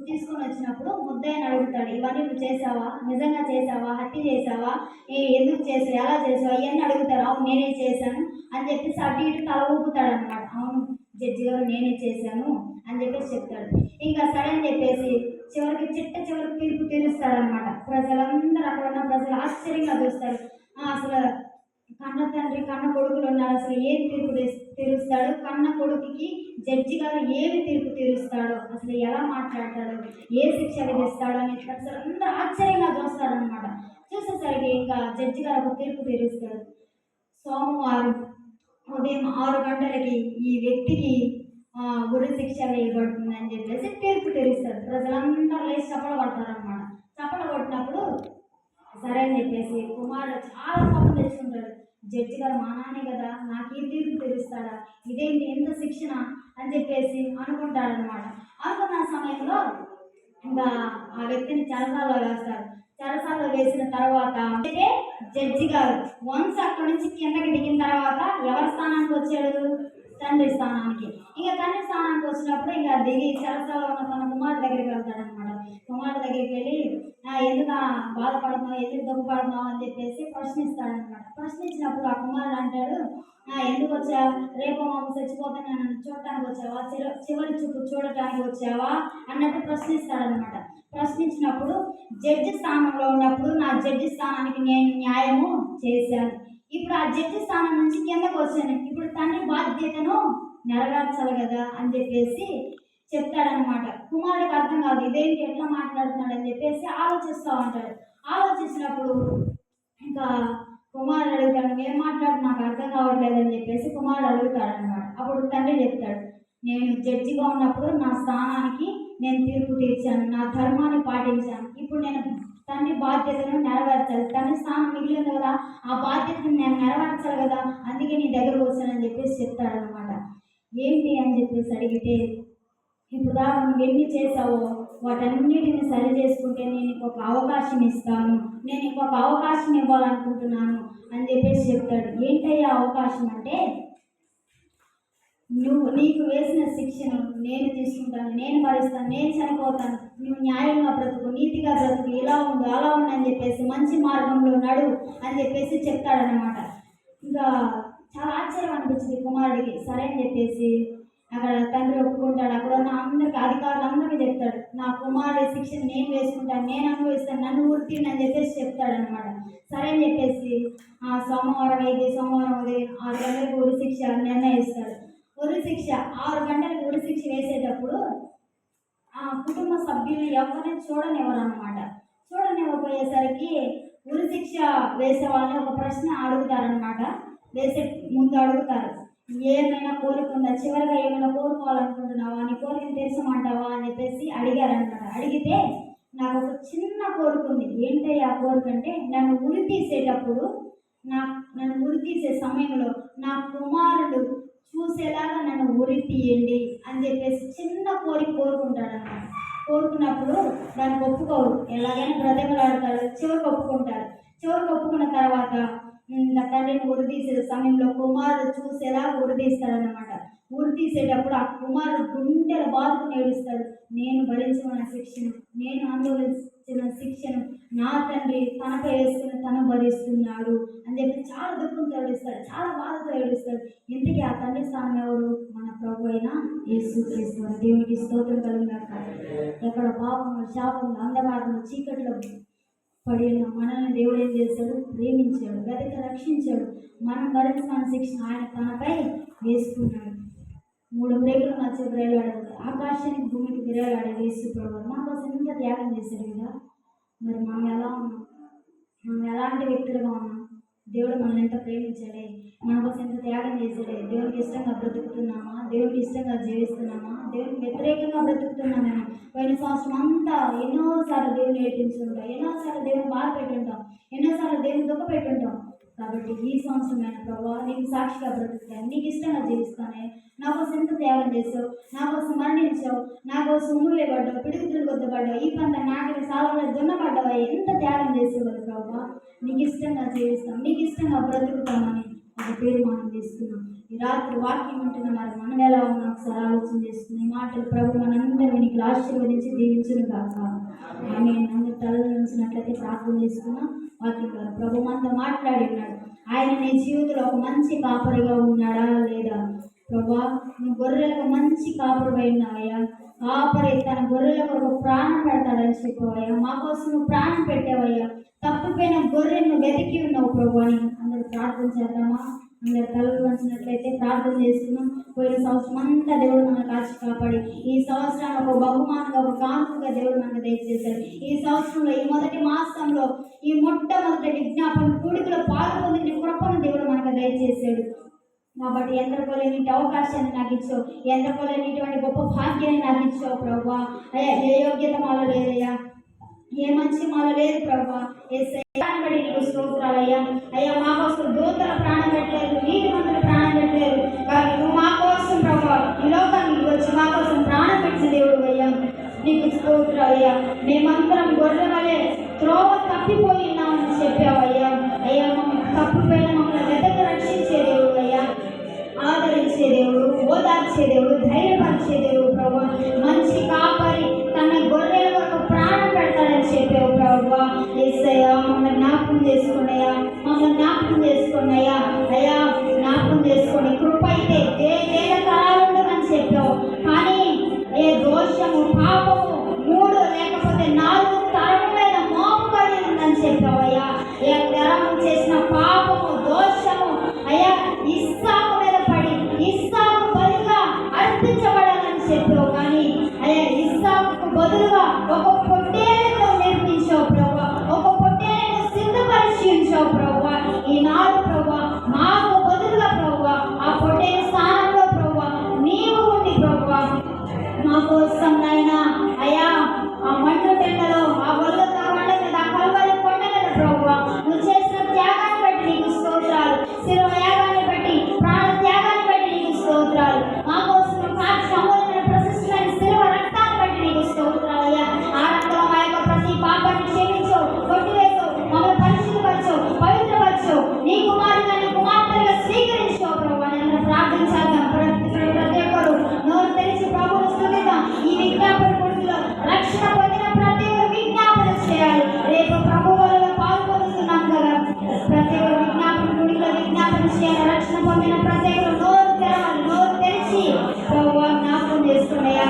తీసుకొని వచ్చినప్పుడు ముద్దాయిని అడుగుతాడు, ఇవన్నీ నువ్వు చేసావా, నిజంగా చేసావా, హత్య చేసావా, ఎందుకు చేసావు, ఎలా చేసావా, ఇవన్నీ అడుగుతారు. అవును నేనే చేశాను అని చెప్పేసి అటు ఇటు తల ఊపుతాడు అనమాట. అవును జడ్జి గారు నేనే చేశాను అని చెప్పేసి చెప్తాడు. ఇంకా సరే అని చెప్పేసి చివరికి తీర్పు తీరుస్తారనమాట. ప్రజలందరూ అక్కడ ఉన్న ప్రజలు ఆశ్చర్యంగా చూస్తారు. అసలు కన్న తండ్రి కన్న కొడుకులు ఉన్నారు, అసలు ఏం తీర్పు తీరుస్తాడు, కన్న కొడుకుకి జడ్జి గారు ఏమి తీర్పు తీరుస్తాడో, అసలు ఎలా మాట్లాడతాడో, ఏ శిక్ష విధిస్తాడో అని అసలు అందరూ ఆశ్చర్యంగా చూస్తారనమాట. చూసేసరికి ఇంకా జడ్జి గారు ఒక తీర్పు తీరుస్తాడు. సోమవారం ఉదయం 6 గంటలకి ఈ వ్యక్తికి ఉరి శిక్ష వేయబడుతుంది అని చెప్పేసి తీర్పు తీరుస్తారు. ప్రజలందరూ లేచి చప్పలు కొడతారనమాట. చప్పలు కొట్టినప్పుడు సరే అని చెప్పేసి కుమారుడు చాలా కోపం తెచ్చుకుంటాడు. జడ్జి గారు మా నాన్నే కదా, నాకు ఈ తీర్పు తీరుస్తాడా, ఇదేంటి ఎంత శిక్షణ అని చెప్పేసి అనుకుంటాడనమాట. అనుకున్న సమయంలో ఇంకా ఆ వ్యక్తిని చెరసాలలో వేస్తారు. చెరసాలలో వేసిన తర్వాత అయితే జడ్జి గారు వన్స్ అక్కడి నుంచి కిందకి దిగిన తర్వాత ఎవరి స్థానానికి వచ్చాడు, తండ్రి స్థానానికి. ఇంకా తండ్రి స్థానానికి వచ్చినప్పుడు ఇంకా దిగి చెరసాలలో ఉన్న తన కుమారుడు దగ్గరికి వెళ్తాడనమాట. కుమారుడు దగ్గరికి వెళ్ళి ఎందుకు బాధపడుతున్నావు, ఎందుకు దుఃఖపడుతున్నావు అని చెప్పేసి ప్రశ్నిస్తాడనమాట. ప్రశ్నించినప్పుడు ఆ కుమారుడు అంటాడు, ఎందుకు వచ్చా, రేపు మాకు చచ్చిపోతే నన్ను చూడటానికి వచ్చావా, చివరి చూపు చూడటానికి వచ్చావా అన్నట్టు ప్రశ్నిస్తాడనమాట. ప్రశ్నించినప్పుడు జడ్జి స్థానంలో ఉన్నప్పుడు నా జడ్జి స్థానానికి నేను న్యాయము చేశాను, ఇప్పుడు ఆ జడ్జి స్థానం నుంచి కిందకు వచ్చాను, ఇప్పుడు తండ్రి బాధ్యతను నెరవేర్చాలి కదా అని చెప్పేసి చెప్తాడనమాట. కుమారుడికి అర్థం కాదు, ఇదేంటి ఎట్లా మాట్లాడుతున్నాడు అని చెప్పేసి ఆలోచిస్తూ ఉంటాడు. ఆలోచించినప్పుడు ఇంకా కుమారుడు అడుగుతాడు, ఏం మాట్లాడు నాకు అర్థం కావట్లేదు అని చెప్పేసి కుమారుడు అడుగుతాడనమాట. అప్పుడు తండ్రి చెప్తాడు, నేను జడ్జిగా ఉన్నప్పుడు నా స్థానానికి నేను తీర్పు తీర్చాను, నా ధర్మాన్ని పాటించాను, ఇప్పుడు నేను తండ్రి బాధ్యతను నెరవేర్చాలి, తండ్రి స్థానం మిగిలింది కదా, ఆ బాధ్యతను నేను నెరవేర్చాలి కదా, అందుకే నీ దగ్గరకు వచ్చానని చెప్పేసి చెప్తాడనమాట. ఏంటి అని చెప్పేసి అడిగితే, ఇప్పుడు దాకా నువ్వు ఎన్ని చేసావో వాటన్నిటిని సరి చేసుకుంటే నేను ఇంకొక అవకాశం ఇస్తాను, నేను ఇంకొక అవకాశం ఇవ్వాలనుకుంటున్నాను అని చెప్పేసి చెప్తాడు. ఏంటయ్యా అవకాశం అంటే, నీకు వేసిన శిక్షను నేను తీసుకుంటాను, నేను భరిస్తాను, నేను చనిపోతాను, నువ్వు న్యాయంగా బ్రతుకు, నీతిగా బ్రతుకు, ఇలా ఉండు అలా ఉండు అని చెప్పేసి మంచి మార్గంలో నడు అని చెప్పేసి చెప్తాడనమాట. ఇంకా చాలా ఆశ్చర్యం అనిపించింది కుమారుడికి. సరే అని చెప్పేసి అక్కడ తండ్రి ఒప్పుకుంటాడు. అక్కడ ఉన్న అందరికి అధికారులందరికీ చెప్తాడు, నా కుమారుడి శిక్షను నేను వేసుకుంటాను, నేను అనుభవిస్తాను, నన్ను ఉరితీని అని చెప్పేసి చెప్తాడనమాట. సరే అని చెప్పేసి సోమవారం ఉదయం 6 గంటలకు ఉరి శిక్ష నిర్ణయిస్తాడు. ఉరి శిక్ష 6 గంటలకు ఉరి శిక్ష వేసేటప్పుడు ఆ కుటుంబ సభ్యులు ఎవరిని చూడనివ్వరన్నమాట. చూడనివ్వబోయేసరికి ఉరి శిక్ష వేసే వాళ్ళని ఒక ప్రశ్న అడుగుతారనమాట. వేసే ముందు అడుగుతారు, ఏమైనా కోరిక ఉందా, చివరిగా ఏమైనా కోరుకోవాలనుకుంటున్నావా, నీ కోరికను తీర్చమంటావా అని చెప్పేసి అడిగారనమాట. అడిగితే నాకు ఒక చిన్న కోరిక ఉంది. ఏంటయ్యా ఆ కోరిక అంటే, నన్ను ఉరి తీసేటప్పుడు నన్ను ఉరి తీసే సమయంలో నా కుమారుడు చూసేలాగా నన్ను ఉరి తీయండి అని చెప్పేసి చిన్న కోరుకుంటాడన్నమాట. కోరుకున్నప్పుడు దానికి ఒప్పుకోరు, ఎలాగైనా బ్రతకలాడతాడు, చివరికి ఒప్పుకున్న తర్వాత ఇంకా తండ్రిని ఉరి తీసే సమయంలో కుమారుడు చూసేలా ఉరి తీస్తాడనమాట. ఉరి తీసేటప్పుడు ఆ కుమారుడు గుండెల బాధకు ఏడుస్తాడు, నేను భరించిన శిక్షను, నేను అనుభవించిన శిక్షను నా తండ్రి తనపై వేసుకుని తను భరిస్తున్నాడు అని చెప్పి చాలా దుఃఖంతో ఏడుస్తాడు, చాలా బాధతో ఏడుస్తాడు. ఇంతకీ ఆ తండ్రి స్థానం ఎవరు? మన ప్రభు అయిన యేసుక్రీస్తు. దేవునికి స్తోత్రం కలుగుగాక. ఎక్కడ పాపము, శాపము, అంధకారము, చీకట్లో పడిన మనల్ని దేవుడు ఏం చేశాడు? ప్రేమించాడు, వెతక రక్షించాడు. మనం భరించిన శిక్షణ ఆయన తనపై వేసుకున్నాడు. 3 బ్రేకులు మధ్య వేలాడాడు, ఆకాశానికి భూమికి విరేలాడాడు యేసు ప్రభు. మన కోసం ఎంత త్యాగం చేశాడు కదా. మరి మనం ఎలా ఉన్నాం? మనం ఎలాంటి వ్యక్తులుగా ఉన్నాం? దేవుడు మనల్ని ఎంత ప్రేమించాడే, మన కోసం ఎంత త్యాగం చేశాడే. దేవునికి ఇష్టంగా బ్రతుకుతున్నామా? దేవునికి ఇష్టంగా జీవిస్తున్నామా? దేవునికి వ్యతిరేకంగా బ్రతుకుతున్నామేమో. పోయిన సంవత్సరం అంతా ఎన్నోసార్లు దేవుని ఏడ్పించుంటాం, ఎన్నోసార్లు దేవుని బాధ పెట్టుంటాం, ఎన్నోసార్లు దేవుని దుఃఖ పెట్టుంటాం. కాబట్టి ఈ సంవత్సరమైన ప్రభావ నీకు సాక్షిగా బ్రతుకుతాను, నీకు ఇష్టంగా జీవిస్తానే. నా కోసం ఎంత త్యాగం చేసావు, నా కోసం మరణించావు, నా కోసం ఉమ్ములే పడ్డావు, పిడుగుతులు కొద్దపడ్డావు, ఈ పంట నాటిని సాలలో దున్నపడ్డావా, ఎంత త్యాగం చేసావు కదా ప్రభావ. నీకు ఇష్టంగా జీవిస్తాం, నీకు ఇష్టంగా బ్రతుకుతామని ఒక తీర్మానం తీసుకున్నాం. ఈ రాత్రి వాక్యం ఉంటున్న మరి మనం ఎలా ఉన్నా ఒకసారి ఆలోచన చేసుకుని ఈ మాటలు ప్రభు మనందరినీ నీకు ఆశీర్వదించి దీవించును కాక. ఆమె అందరి తలలు ఉంచినట్లయితే ప్రార్థన చేసుకున్నాం. వాక్యం గారు ప్రభు మనతో మాట్లాడి ఉన్నాడు. ఆయన నీ జీవితంలో ఒక మంచి కాపరిగా ఉన్నాడా లేదా? ప్రభా నువ్వు గొర్రెలకు మంచి కాపరి ఉన్నావయ్యా. కాపరి తన గొర్రెల కొరకు ప్రాణం పెడతాడని చెప్పావయ్యా. మా కోసం నువ్వు ప్రాణం పెట్టావయ్యా. తప్పిపోయిన గొర్రెను వెతికి ఉన్నావు ప్రభు అని అందరూ ప్రార్థన చేద్దామా? అందరు తలలు వంచినట్లయితే ప్రార్థన చేస్తున్నాం. పోయిన సంవత్సరం అంతా దేవుడు మనకు కాచి కాపాడి ఈ సంవత్సరాన్ని ఒక బహుమానంగా ఒక కానుకగా దేవుడు మనకు దయచేశాడు. ఈ సంవత్సరంలో ఈ మొదటి మాసంలో ఈ మొట్టమొదటి విజ్ఞాపన కూడికలో పాల్గొని కృపను దేవుడు మనకు దయచేశాడు. కాబట్టి ఎందరికోలేని అవకాశాన్ని నాకు ఇచ్చావు, ఎందరికోలేని ఇటువంటి గొప్ప భాగ్యాన్ని నాకు ఇచ్చావు ప్రభా. అయ్యా ఏ యోగ్యత మాలో లేదయ్యా, ఏ మంచి మాలో లేదు ప్రభా. బట్టి నీకు స్తోత్రాలయ్యా. అయ్యా మా కోసం దూతల ప్రాణం పెట్టలేదు, నీటి మందుల ప్రాణం పెట్టలేదు, కానీ నువ్వు మా కోసం ప్రభా ఈ లోకానికి వచ్చి మా కోసం ప్రాణం పెట్టిన దేవుడు అయ్యా. నీకు స్తోత్రాలయ్యా. మేమందరం గొర్రె వలె త్రోవ తప్పిపోయి ఉన్నామని చెప్పావయ్యా. అయ్యా మమ్మల్ని తప్పిపోయిన మమ్మల్ని వెతక రక్షించే దేవుడు అయ్యా, ఆదరించే దేవుడు, ఓదార్చే దేవుడు, ధైర్యపరిచే దేవుడు ప్రభా. మంచి కాపరి తన గొర్రెల వరకు ప్రాణం పెడతాడని చెప్పావు ప్రభా. యేసయ్యా మమ్మల్ని జ్ఞాపకం చేసుకున్నాయా, మమ్మల్ని జ్ఞాపకం చేసుకున్నాయా. అయ్యా జ్ఞాపకం చేసుకుని కృప అయితే వేల తరాలు ఉండదని చెప్పావు, కానీ ఏ దోషము పాపము 3 లేకపోతే 4 తరము మీద మోపబడి ఉందని చెప్పావయ్యా. ఏ తరము చేసిన పాపము దోషము అయ్యా ఇస్సాకు మీద పడి ఇస్సాకు బదులుగా అర్పించబడాలని చెప్పావు, కానీ అయ్యా ఇస్సాకు బదులుగా ఒక పొట్టేలును నిర్మించావు ప్రభా, ఒక పొట్టేలును సిద్ధపరిచి ఉంచావు ప్రభా. ఈనాడు ప్రభా మాకు బదులుగా ప్రభా ఆ పొట్టేలు స్థానంలో ప్రభా నీవు ఉండి ప్రభా మా కోసం నాయనా అయ్యా ఆ మండు టెండలో ఆ వల్ల కొండ మీద ఆ కల్వరి కొండ మీద ప్రభా నువ్వు చేసిన త్యాగాన్ని బట్టి నీకు స్తోత్రాలు. శిలువ యాగాన్ని బట్టి ప్రాణ త్యాగాన్ని బట్టి నీకు స్తోత్రాలు. మా కోసం అమూల్యమైన ప్రశస్తమైన శిలువ రక్తాన్ని బట్టి నీకు స్తోత్రాలు అయ్యా. ఆ రక్తం మా యొక్క ప్రతి పాపాన్ని క్షమించవు, కొట్టివేసవు, మమ్మల్ని పరిశుద్ధపరచవు, పవిత్రపరచవు, నీ కుమారుగా నీ కుమార్తెగా స్వీకరించావు ప్రభా. నేను ప్రార్థించాను ప్రతి ఒక్కరు నోరు తెరిచి ప్రభువును స్తుతిద్దాం. ఈ విజ్ఞాపన కొడుకులో రక్షణ పొందిన ప్రతి ఒక్కరు విజ్ఞాపన చేయాలి. రేపు ప్రభు వల్ల పాల్గొస్తున్నాం కదా, ప్రతి ఒక్కరు విజ్ఞాపన కొడుకులో విజ్ఞాపన చేయాలి. రక్షణ పొందిన ప్రతి ఒక్కరు నోరు తెరవాలి, నోరు తెరిచి ప్రభువా జ్ఞాపకం చేసుకున్నాయా.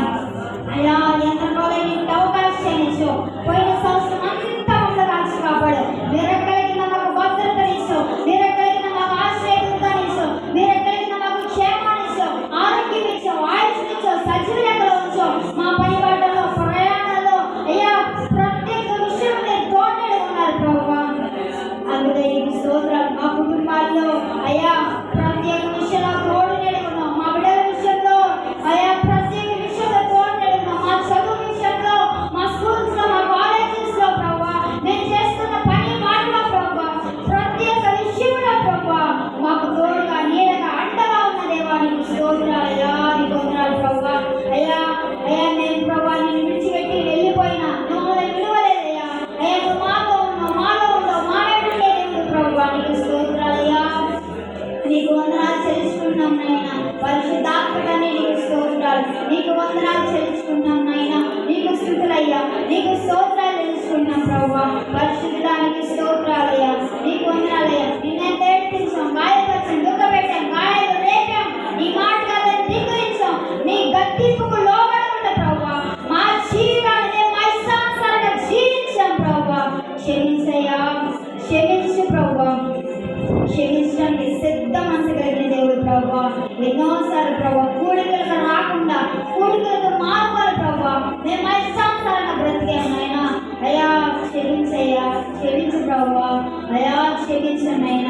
అయ్యా ఎంతలో నీకు అవకాశాన్ని ఇచ్చావు. పోయిన సంవత్సరం అంతా మమ్మల్ని కాచి కాపాడు. మీరెక్కడికి మాకు భద్రతనిచ్చావు, మీరెక్కడికి మాకు ఆశ్రయించావు, మీరెక్కడికి మాకు క్షేమాన్ని ఇచ్చావు, ఆరోగ్యం ఇచ్చావు, ఆయుష్ ఇచ్చావు, సజీవులెక్కలో ఉంచావు. మా పని బాటలో ప్రయాణాల్లో అయ్యా ప్రత్యేక విషయం నేను తోడేడు ఉన్నారు ప్రభావ. అందుకే నీకు స్తోత్రాలు. మా కుటుంబాల్లో అయ్యా ప్రత్యేక విషయంలో తోడు నేడుకున్నాం. మా బిడ్డల విషయంలో అయ్యా ప్రత్యేక విషయంలో తోడు నేడుకున్నాం. మా చదువు విషయంలో, మా స్కూల్స్ లో, మా కాలేజెస్ లో ప్రభావ నేను చేస్తున్న పని మాటలో ప్రభావ ప్రత్యేక విషయంలో ప్రభావ మాకు తోడుగా నీడగా అండగా ఉన్న దేవా నీకు స్తోత్రాలయ్యా. నీకు వందనాలు ప్రభావ. అయ్యా అయ్యా నేను ప్రభావ నేను విడిచిపెట్టి వెళ్ళిపోయినా మమ్మల్ని విలువలేదయ్యా. అయ్యా నువ్వు మాతో ఉన్నావు, మాలో ఉండవు, మా వెంట లేదు ప్రభావ. నీకు స్తోత్రాలయ్యా. నీకు వందనాలు చెల్లించుకున్నాం నాయన. పరిశుద్ధాత్మకనే నీకు స్తోత్రాలు. నీకు వందనాలు చెల్లించుకున్నాం నాయన. నీకు స్తుతులయ్యా, నీకు స్తోత్రాలు తెలుసుకున్నాం ప్రభావ. పరిశుద్ధానికి స్తోత్రాలయ్యా. నీకు వందనాలయ్యా. నిన్నే ఏడ్పించాం, గాయపరిచాం, దుఃఖపెట్టాం, గాయాలు రేపాం, నీ మాట కాదని ధిక్కరించాం. నీ గద్దింపుకు లోబడకుండా ప్రభావ మా జీవితాన్ని మా ఇష్టానుసారంగా జీవించాం ప్రభావ. క్షమించయ్యా, క్షమించు ప్రభావ. క్షమించడానికి సిద్ధ మనసు కలిగిన దేవుడు ప్రభావ. ఎన్నోసార్లు ప్రభావ కూడికలకు రాకుండా కూడికలకు మారుకోవాలి ప్రభావ. మేము మా ఇష్టానుసారంగా బ్రతికాము నాయన. అయ్యా క్షమించయ్యా, క్షమించు ప్రభావ. అయ్యా క్షమించండి నాయన.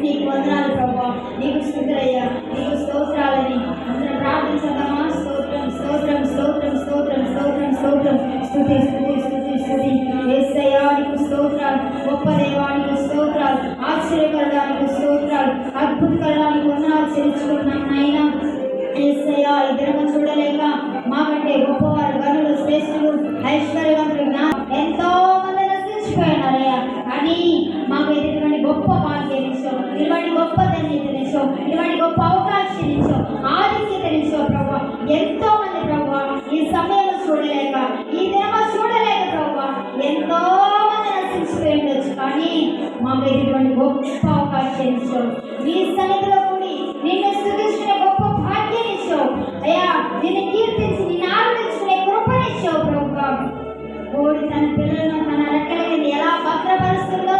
నీకు వందనాలు ప్రభా, నీకు స్తుతులయ్యా, నీకు స్తోత్రాలని అందరం ప్రార్థించదమా. స్తోత్రం స్తోత్రం స్తోత్రం స్తోత్రం స్తోత్రం స్తోత్రం స్తుతి స్తుతి స్తుతి స్తుతి. యేసయ్యా నీకు స్తోత్రాలు, గొప్ప దేవానికి స్తోత్రాలు, ఆశ్చర్యకరడానికి స్తోత్రాలు, అద్భుతకరడానికి వందనాలు చెల్లించుకున్నాం నాయనా. యేసయ్యా ఈ దినము చూడలేక మాకంటే గొప్పవారు, గనులు, శ్రేష్ఠులు, ఐశ్వర్యవంతులు ఎంతో మంది నశించిపోయినారయ్యా. కానీ మాకు ఇటువంటి గొప్ప భాగ్యం ఇచ్చావు, ఇటువంటి గొప్ప ధన్యతను ఇచ్చావు, ఇటువంటి గొప్ప అవకాశం ఇచ్చావు, ఆధిక్యతను ఇచ్చావు ప్రభా. ఎంతో మంది ప్రభా ఈ సమయంలో చూడలేక, ఈ దినము చూడలేక ప్రభా ఎంతో మంది నశించిపోయి ఉండొచ్చు. కానీ మాకు ఇటువంటి గొప్ప అవకాశం ఇచ్చావు. నీ సన్నిధిలో కూడి నిన్ను స్తుతించుకునే గొప్ప భాగ్యం ఇచ్చావు అయ్యా. నిన్ను కీర్తించి నిన్ను ఆరాధించుకునే కృపనిచ్చావు ప్రభా. కోడి తన పిల్లలను తన రెక్కల కింద ఎలా భద్రపరుస్తుందో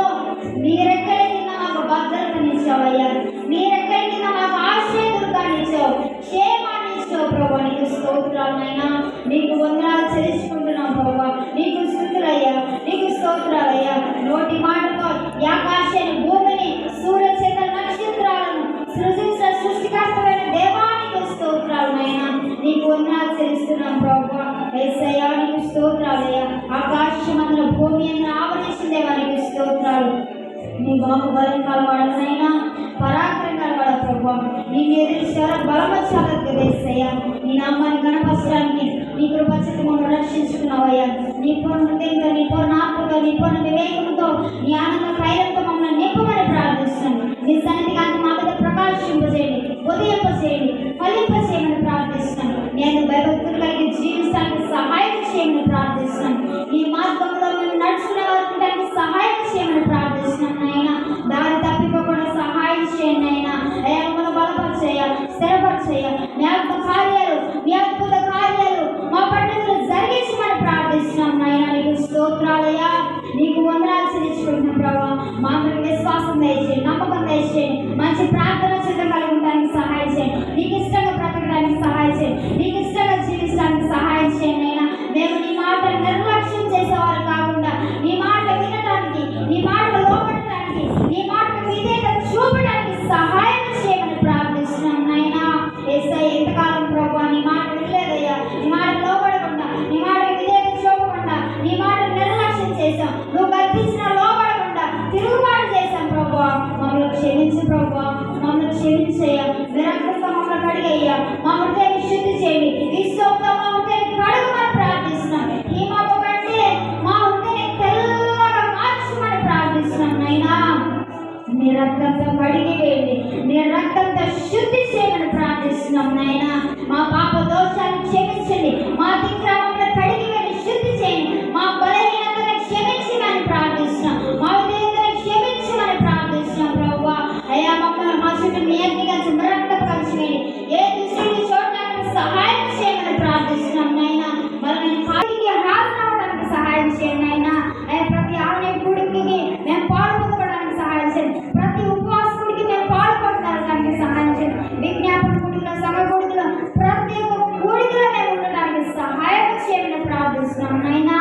నీ రెక్కల కింద మాకు భద్రతనిచ్చావయ్యా. నీ రెక్కల కింద మాకు ఆశ్రయదుర్గాన్ని ఇచ్చావు, క్షేమాన్ని ఇచ్చావు ప్రభా. నీకు స్తోత్రాలైనా, నీకు వందనాలు చెల్లించుకుంటున్నాం ప్రభా. నీకు స్తుతులయ్యా, నీకు స్తోత్రాలయ్యా. నోటి మాటతో ఆకాశాన్ని, భూమిని, సూర్య చంద్ర నక్షత్రాలను సృజించిన సృష్టికర్తమైన దేవానికి స్తోత్రాలైనా, నీకు వందనాలు చెల్లిస్తున్నాం ప్రభా. యేసయ్యా నీకు స్తోత్రాలయ్యా. ఆకాశమందుల భూమి అని ఆవరించిన దేవానికి స్తోత్రాలు. నీ బాహుబలం కలవాడనైనా, పరాక్రమం కలవాడ ప్రభా. నీకు ఎదురు బలమచ్చాలకు యేసయ్యా. నీ నామాన్ని గణపరచడానికి నీ కృపచేత మమ్మల్ని రక్షించుకున్నావయ్యా. నీ పూర్ణ హృదయంతో, నీ పూర్ణ ఆత్మతో, నీ పూర్ణ వివేకంతో, నీ ఆనంద తైలంతో మమ్మల్ని నింపమని ప్రార్థిస్తున్నాను. నీ సన్నిధి కాంతి మా మీద ప్రకాశింపజేయండి, ఉదయింపజేయండి, ఫలింపజేయమని ప్రార్థిస్తున్నాను. నేను భయభక్తులు కలిగి జీవించడానికి సహాయం చేయమని ప్రార్థిస్తున్నాను. ఈ మార్గంలో మేము నడుచుకునే వారికి సహాయం చేయమని ప్రార్థిస్తున్నాను నాయనా. దారి తప్పిపోకుండా సహాయం చేయండి నాయనా. అయ్యా మమ్మల్ని బలపరిచేయ, స్థిరపరిచేయ. మీ అద్భుత కార్యాలు, మీ అద్భుత కార్యాలు మా పట్టణంలో జరిగించమని ప్రార్థిస్తున్నాం నాయనా. నీకు స్తోత్రాలయ్యా, నీకు వందనాలు చెల్లించుకుంటున్నాం ప్రభావ. మా అందరికి విశ్వాసం దయచేయండి, నమ్మకం దయచేయండి, మంచి ప్రార్థన సిద్ధం కలిగి ఉండడానికి సహాయం చేయండి, నీకు ఇష్టంగా బ్రతకడానికి సహాయం చేయండి, నీకు ఇష్టంగా జీవించడానికి సహాయం చేయండి అయినా. మేము నీ మాటలు నిర్లక్ష్యం చేసేవారు కాకుండా నీ మాట వినడానికి, నీ మాటలు లోపడటానికి, నీ మాటకు విధేయత చూపడానికి సహాయం చేయమని ప్రార్థిస్తున్నాం నాయనా. యేసయ్య ఎంతకాలం ప్రభావ నీ మాట వినలేదయ్యా, నీ మాట లోపడకుండా, నీ మాటకు విధేయత చూపకుండా, నీ మాట నిర్లక్ష్యం చేశాం, నువ్వు కల్పించిన లోపడకుండా తిరుగుబాటు చేశాం ప్రభావ. మమ్మల్ని క్షమించు ప్రభావ, మమ్మల్ని క్షమించయ్యా. నిరంతరంగా మమ్మల్ని కడిగయ్యా, మా హృదయాన్ని శుద్ధి చేయండి. విశ్వంతో మా హృదయాన్ని కడగమని ప్రార్థిస్తున్నాం. ఈ మాట కంటే మా హృదయాన్ని తెల్లగా మార్చమని ప్రార్థిస్తున్నాం నైనా. నీ రక్తంతో కడిగి వేయండి, నీ రక్తంతో శుద్ధి చేయమని ప్రార్థిస్తున్నాం నైనా. మా పాప దోషాన్ని క్షమించండి, మా అతిక్రమంలో కడిగి వేయండి, శుద్ధి చేయండి. మా బలహీనతను క్షమించమని ప్రార్థిస్తున్నాం, మా విధేయతను క్షమించమని ప్రార్థిస్తున్నాం ప్రభావ. అయ్యా మమ్మల్ని మా చుట్టూ నీ అగ్నిగా రక్తం కలిసివేయండి. ఏ దృష్టిని చూడడానికి సహాయం చేయమని ప్రార్థిస్తున్నాం నైనా. మరి పాటికి హాజరవడానికి సహాయం చేయండి నైనా. అయ్యా ప్రతి ఆలయ కూడికి మేము పాల్పొందుకోవడానికి సహాయం చేయండి, ప్రతి ఉపవాస కూడికి మేము పాల్పొందడానికి సహాయం చేయండి. విజ్ఞాపన కూడికలో, సభ కూడికలో, ప్రతి ఒక్క కూడికలో మేము ఉండడానికి సహాయం చేయమని ప్రార్థిస్తున్నాం నైనా.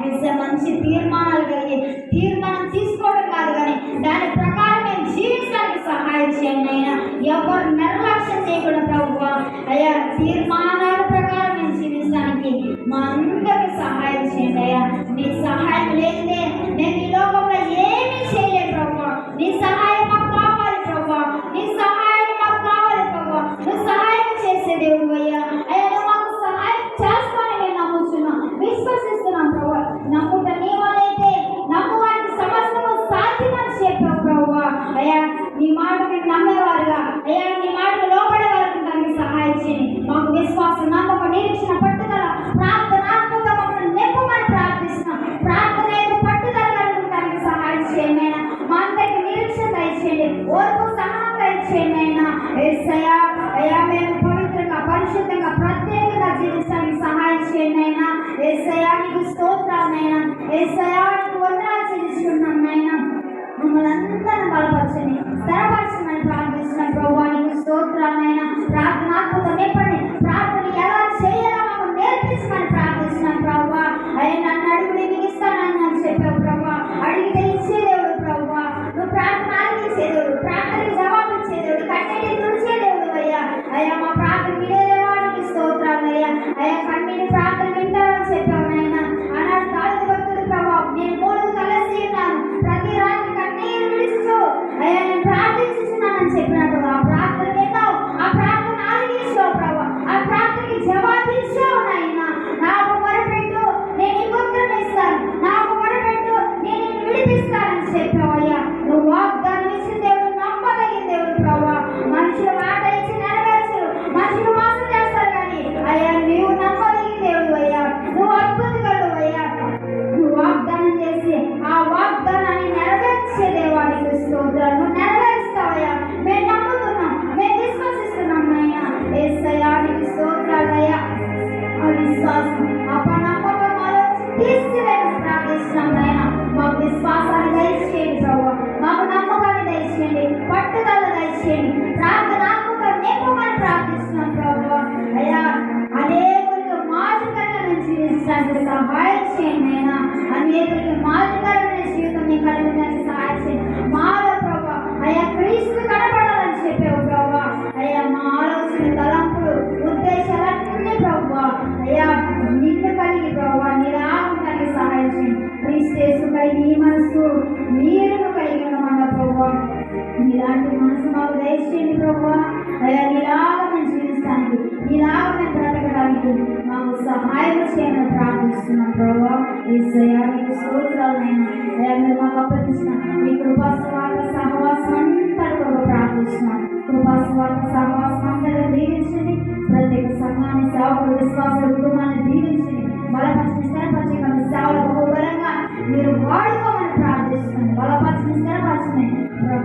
అయితే మంచి తీర్మానాలు కలిగి తీర్మానం తీసుకోవడం కాదు కానీ దాని ప్రకారం మేము జీవించడానికి సహాయం చేయండి అయినా. ఎవరు నిర్లక్ష్యం చేయకుండా ప్రభువా అయ్యా, తీర్మానాల ప్రకారం మేము జీవించడానికి మా అందరికీ సహాయం చేయండి అయ్యా. నీ సహాయం లేదే మేము ఈ లోకంలో ఏమీ చేయలేము ప్రభువా. నీ సహాయం మాకు కావాలి ప్రభువా, నీ సహాయం మాకు కావాలి ప్రభువా. నువ్వు సహాయం చేసే దేవుడు అయ్యా. అయ్యా నువ్వు మాకు సహాయం చేస్తానని మేము నమ్ముతున్నాం, విశ్వసిస్తున్నాం ప్రభువా. నమ్ముట నీ వాళ్ళైతే నమ్మువారికి సమస్తము సాధ్యమని చెప్పావు ప్రభువా. అయ్యా నీ మాట మేము నమ్మేవారుగా, అయ్యా నీ మాటకు లోపడేవారికి దానికి సహాయం చేయండి. మాకు విశ్వాసం, నమ్మకం, నిరీక్షణ, పట్టుదల, ప్రార్థనాత్మక మమ్మల్ని నింపమని ప్రార్థిస్తున్నాం. ప్రార్థన అయితే పట్టుదల కలుగుతానికి సహాయం చేయండి అయినా. మా అందరికి నిరీక్షణ దయచేయండి, ఓర్పు సహనం దయచేయండి అయినా. యేసయ్యా అయ్యా మేము పవిత్రంగా, పరిశుద్ధంగా, ప్రత్యేకంగా జీవించడానికి సహాయం చేయండి అయినా. యేసయ్యా నీకు స్తోత్రాలైనా, యేసయ్యా నీకు వందనాలు చెల్లిస్తున్నాం నాయనా. మమ్మల్ని అందరిని బలపరచండి, స్థిరపరచమని ప్రార్థిస్తున్నాం ప్రభువా. నీకు స్తోత్రాలైనా. ప్రార్థనాత్మతో నింపండి, ప్రార్థన ఎలా చేయాలో మాకు నేర్పించమని ప్రార్థిస్తున్నాం ప్రభువా. అయ్యా నన్ను అడుగుని నీకు ఇస్తానని నాకు చెప్పావు ప్రభువా. అడిగితే ఇచ్చే దేవుడు ప్రభువా. నువ్వు ప్రార్థన ఆలకించే దేవుడు, దయచేయండి, పట్టుదల దయచేయండి, ప్రార్థనాత్మక నేర్పమని ప్రార్థిస్తున్నాం ప్రభు. అయ్యా అనేకులకు మాదిరికరమైన జీవించడానికి సహాయం చేయండి అయినా, అనేకులకి మాదిరికరమైన జీవితం మీకు కలిగించడానికి సహాయం చేయండి. మాలో ప్రభు అయ్యా క్రీస్తు కనబడాలని చెప్పావు ప్రభు. అయ్యా మా ఆలోచన తలంపులు ఉద్దేశాలన్నీ ప్రభు అయ్యా నిన్ను కలిగి ప్రభు నిరాగడానికి సహాయం చేయండి. క్రీస్తు కలిగి ఈ మనసు మీరు కలిగి ఉండమన్న ప్రభు, ఇలాంటి మనసు మాకు దయచేయండి ప్రభు. అయ్యా నీలాగా మేము జీవిస్తానికి, నీలాగా మేము బ్రతకడానికి మాకు సహాయం చేయమని ప్రార్థిస్తున్నాం ప్రభు. యేసయ్యా మీకు స్తోత్రాలైనా అయ్యా మీరు మాకు అప్పగించిన ఈ కృపాస్వార్థ సహవాసం అంతా ప్రభు ప్రార్థిస్తున్నాం. కృపాస్వార్థ సహవాసం అంతా దీవించండి. ప్రత్యేక సంఘాన్ని, సేవకులు, విశ్వాసాల కుటుంబాన్ని దీవించండి. బలపరిచిన స్థిరపరిచే కానీ సేవల బహుబలంగా మీరు వాడుకోమని ప్రార్థిస్తున్నాం. బలపరిచిన స్థిరపరచండి.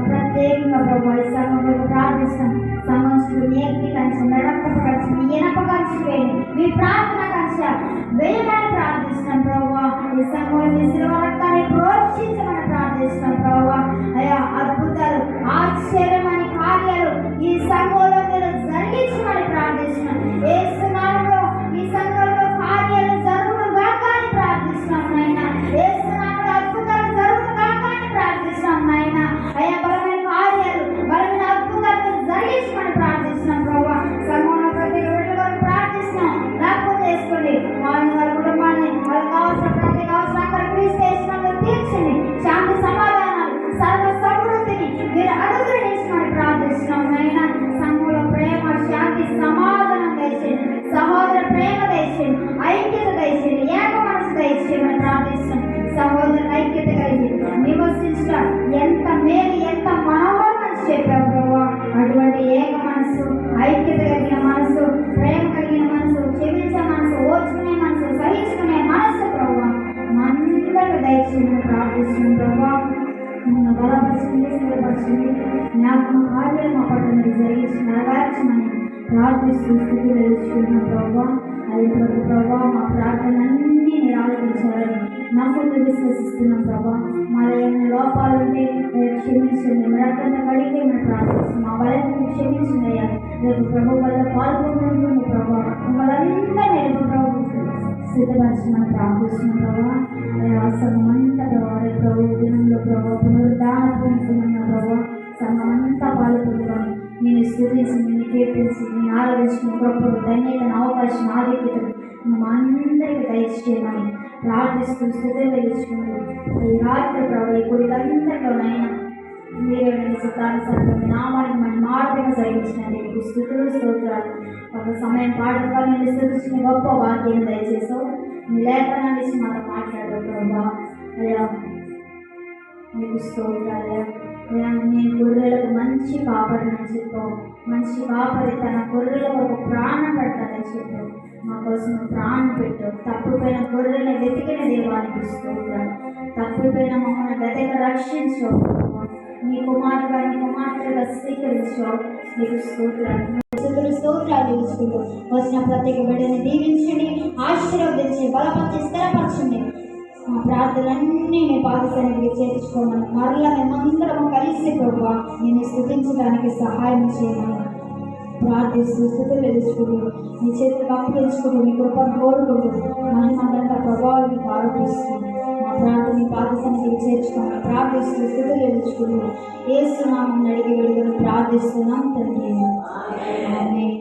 ప్రత్యేకంగా ప్రభు ఈ సంఘంలో ప్రార్థిస్తాం. సంఘం చుట్టూ నేర్పి కంచి, మెడప కంచి, ఎనప కంచి వేయండి. మీ ప్రార్థన కంచి వేయమని ప్రార్థిస్తున్నాం ప్రభు. ఈ సంఘంలో మీ శిలువ రక్తాన్ని ప్రోక్షించమని ప్రార్థిస్తున్నాం ప్రభు. అయ్యా అద్భుతాలు, ఆశ్చర్యమని కార్యాలు ఈ సంఘంలో మీరు జరిగించమని ప్రార్థిస్తున్నాం. యేసు నామములో ఈ సంఘంలో కార్యాలు జరుగును గాక అని ప్రార్థిస్తున్నాం నాయన. యేసు నామములో అద్భుతాలు జరుగును గాక అని ప్రార్థిస్తున్నాం నాయన. అయ్యా బలమైన కార్యాలు, బలమైన అద్భుతాలు జరిగించమని ప్రార్థిస్తున్నాం ప్రభు. సంఘంలో ప్రతి విడుదలను ప్రార్థిస్తున్నాం. జ్ఞాపకం చేసుకోండి వారిని, వారి కుటుంబాన్ని, వాళ్ళకి కావాల్సిన ప్రతి అవసరం క్రీస్తు యేసునామములో తీర్చండి. శాంతి సమాధానాలు, సర్వ సమృద్ధిని మీరు అనుగ్రహించమని ప్రార్థిస్తున్నాం నాయన. సంఘంలో ప్రేమ, శాంతి, సమాధానం దయచేయండి. సహోదర ప్రేమ దయచేయండి, ఐక్యత దయచేయండి, ఏక మనసు దయచేయమని ప్రార్థిస్తున్నాం. సహోదర ఐక్యత కలిగి నివసించడం ఎంత మేలు, ఎంత మనోహరం అని చెప్పావు ప్రభు. అటువంటి ఏక మనసు, ఐక్యత కలిగిన మనసు, ప్రేమ కలిగిన మనసు, క్షమించే మనసు, ఓర్చుకునే మనసు, సహించుకునే మనసు ప్రభు అందరికీ దయచేయమని ప్రార్థిస్తున్నాం ప్రభు. మమ్మల్ని బలపరచండి, స్థిరపరచండి. జ్ఞాపకం కార్యాలు మా పట్ల మీరు జరిగించి నెరవేర్చమని ప్రార్థిస్తూ స్థితిలో తెలుసుకున్నాం ప్రభు. అయిపోతే ప్రభు మా ప్రార్థనలన్నీ మీరు ఆలోచించాలని నమ్ముతూ విశ్వసిస్తున్నాం ప్రభు. మాలో ఏమైనా లోపాలు ఉంటే క్షమించండి. రక్తంతో కడిగి మేము ప్రార్థిస్తున్నాం. మా బలాన్ని క్షమించండి అయ్యా. రేపు ప్రభు వల్ల పాల్గొంటుంది ప్రభు. మమ్మల్ని రేపు ప్రభు సిద్ధపరచమని ప్రార్థిస్తున్నాం ప్రభు. సంఘమంతా ప్రభు ప్రభు దినంలో ప్రభు పునరుద్ధాన ప్రభు సంఘమంతా పాల్గొంటున్నాను. నేను స్థుతించి, నేను కీర్తించి, నేను ఆరాధించిన గొప్ప ధన్యతను, అవకాశం, ఆధిక్యతను మేము అందరికీ దయచేయమని ప్రార్థిస్తూ స్థితిలో తెలుసుకుంటూ ఈ రాత్రి ప్రభు ఈ కొడుకంతలోనైనా మీరే చిత్తానుసారంగా నామాన్ని మన మార్గంగా జరిగించినందుకు స్థుతులు, స్తోత్రాలు. ఒక సమయం పాటగా నేను స్థుతించిన గొప్ప వాక్యం దయచేసావు. నీ లేఖనాన్ని ఇచ్చి మాతో మాట్లాడావు ప్రభా. అయ్యా మీకు స్తోత్రాలు. నేను గొర్రెలకు మంచి కాపరిని చెప్పావు. మంచి కాపరి తన గొర్రెలకు ఒక ప్రాణం పెడతానని చెప్పావు. మా కోసం ప్రాణం పెట్టావు. తప్పిపోయిన గొర్రెలను వెతికిన దేవానికి స్తోత్రాలు. తప్పిపోయిన మమ్మల్ని వెతక రక్షించావు. నీ కుమారుగా, నీ కుమార్తెగా స్వీకరించావు. నీకు స్తోత్రాలు. స్తోత్రాలు తెలుసుకుంటూ వచ్చిన ప్రత్యేక బిడ్డని దీవించండి, ఆశీర్వదించి, బలపరిచి, స్థిరపరచండి. మా ప్రార్థనలన్నీ మీ పాదసన్నిధికి చేర్చుకోమని మరలా మేమందరము కలిసి ప్రభు నేను స్థుతించడానికి సహాయం చేయమని ప్రార్థిస్తూ స్థుతులు తెలుసుకుంటూ మీ చేతులకు అప్పగించుకుంటూ మీ కృపను కోరుకుంటూ మహిమంతా ప్రభావం మీకు ఆరోపిస్తూ మా ప్రార్థన మీ పాదసన్నిధికి చేర్చుకోమని ప్రార్థిస్తూ స్థుతులు తెలుసుకుంటూ యేసు నామమున అడిగి వేడుకొని ప్రార్థిస్తున్నాం తండ్రి. ఆమేన్.